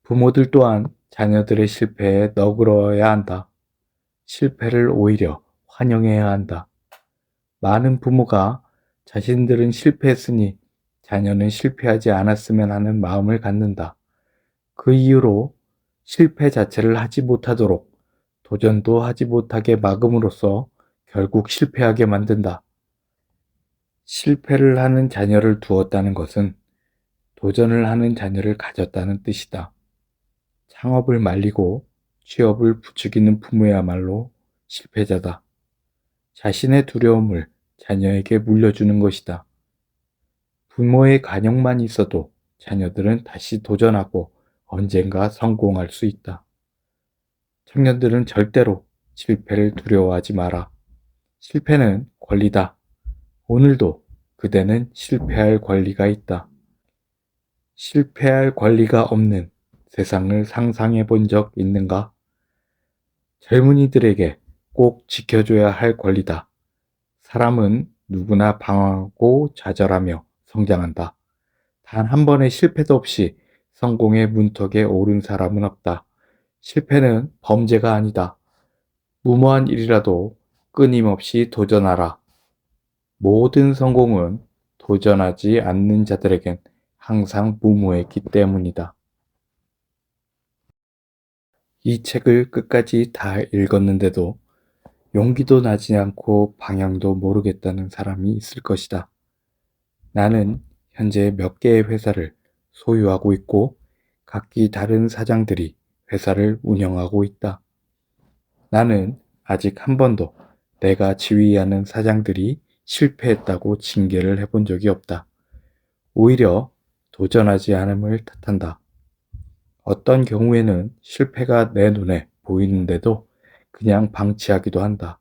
부모들 또한 자녀들의 실패에 너그러워야 한다. 실패를 오히려 환영해야 한다. 많은 부모가 자신들은 실패했으니 자녀는 실패하지 않았으면 하는 마음을 갖는다. 그 이유로 실패 자체를 하지 못하도록 도전도 하지 못하게 막음으로써 결국 실패하게 만든다. 실패를 하는 자녀를 두었다는 것은 도전을 하는 자녀를 가졌다는 뜻이다. 창업을 말리고 취업을 부추기는 부모야말로 실패자다. 자신의 두려움을 자녀에게 물려주는 것이다. 부모의 간역만 있어도 자녀들은 다시 도전하고 언젠가 성공할 수 있다. 청년들은 절대로 실패를 두려워하지 마라. 실패는 권리다. 오늘도 그대는 실패할 권리가 있다. 실패할 권리가 없는 세상을 상상해 본 적 있는가? 젊은이들에게 꼭 지켜줘야 할 권리다. 사람은 누구나 방황하고 좌절하며 성장한다. 단 한 번의 실패도 없이 성공의 문턱에 오른 사람은 없다. 실패는 범죄가 아니다. 무모한 일이라도 끊임없이 도전하라. 모든 성공은 도전하지 않는 자들에겐 항상 무모했기 때문이다. 이 책을 끝까지 다 읽었는데도 용기도 나지 않고 방향도 모르겠다는 사람이 있을 것이다. 나는 현재 몇 개의 회사를 소유하고 있고 각기 다른 사장들이 회사를 운영하고 있다. 나는 아직 한 번도 내가 지휘하는 사장들이 실패했다고 징계를 해본 적이 없다. 오히려 도전하지 않음을 탓한다. 어떤 경우에는 실패가 내 눈에 보이는데도 그냥 방치하기도 한다.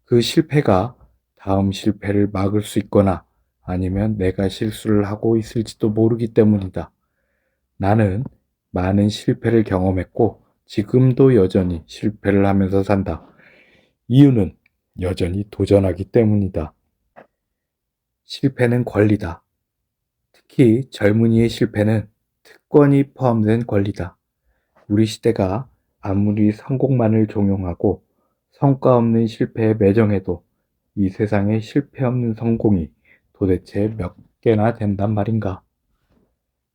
그 실패가 다음 실패를 막을 수 있거나 아니면 내가 실수를 하고 있을지도 모르기 때문이다. 나는 많은 실패를 경험했고 지금도 여전히 실패를 하면서 산다. 이유는 여전히 도전하기 때문이다. 실패는 권리다. 특히 젊은이의 실패는 특권이 포함된 권리다. 우리 시대가 아무리 성공만을 종용하고 성과 없는 실패에 매정해도 이 세상에 실패 없는 성공이 도대체 몇 개나 된단 말인가?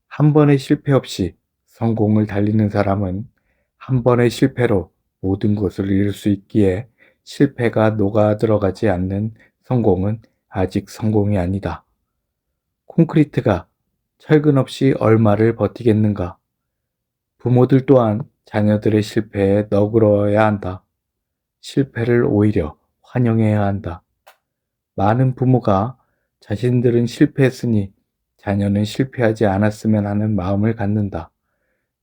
한 번의 실패 없이 성공을 달리는 사람은 한 번의 실패로 모든 것을 잃을 수 있기에 실패가 녹아 들어가지 않는 성공은 아직 성공이 아니다. 콘크리트가 철근 없이 얼마를 버티겠는가? 부모들 또한 자녀들의 실패에 너그러워야 한다. 실패를 오히려 환영해야 한다. 많은 부모가 자신들은 실패했으니 자녀는 실패하지 않았으면 하는 마음을 갖는다.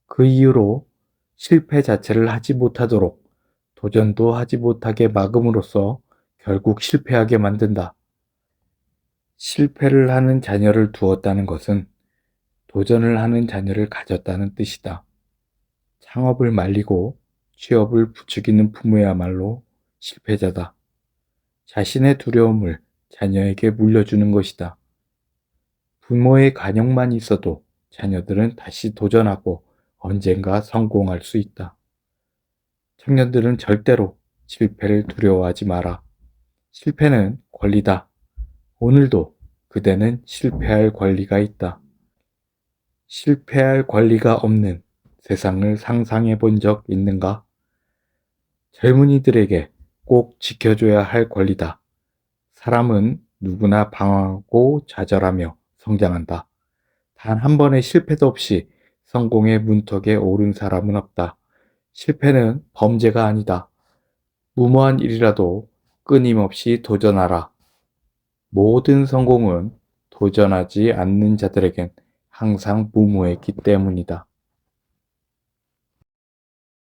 그 이유로 실패 자체를 하지 못하도록 도전도 하지 못하게 막음으로써 결국 실패하게 만든다. 실패를 하는 자녀를 두었다는 것은 도전을 하는 자녀를 가졌다는 뜻이다. 창업을 말리고 취업을 부추기는 부모야말로 실패자다. 자신의 두려움을 자녀에게 물려주는 것이다. 부모의 간역만 있어도 자녀들은 다시 도전하고 언젠가 성공할 수 있다. 청년들은 절대로 실패를 두려워하지 마라. 실패는 권리다. 오늘도 그대는 실패할 권리가 있다. 실패할 권리가 없는 세상을 상상해 본 적 있는가? 젊은이들에게 꼭 지켜줘야 할 권리다. 사람은 누구나 방황하고 좌절하며 성장한다. 단 한 번의 실패도 없이 성공의 문턱에 오른 사람은 없다. 실패는 범죄가 아니다. 무모한 일이라도 끊임없이 도전하라. 모든 성공은 도전하지 않는 자들에겐 항상 무모했기 때문이다.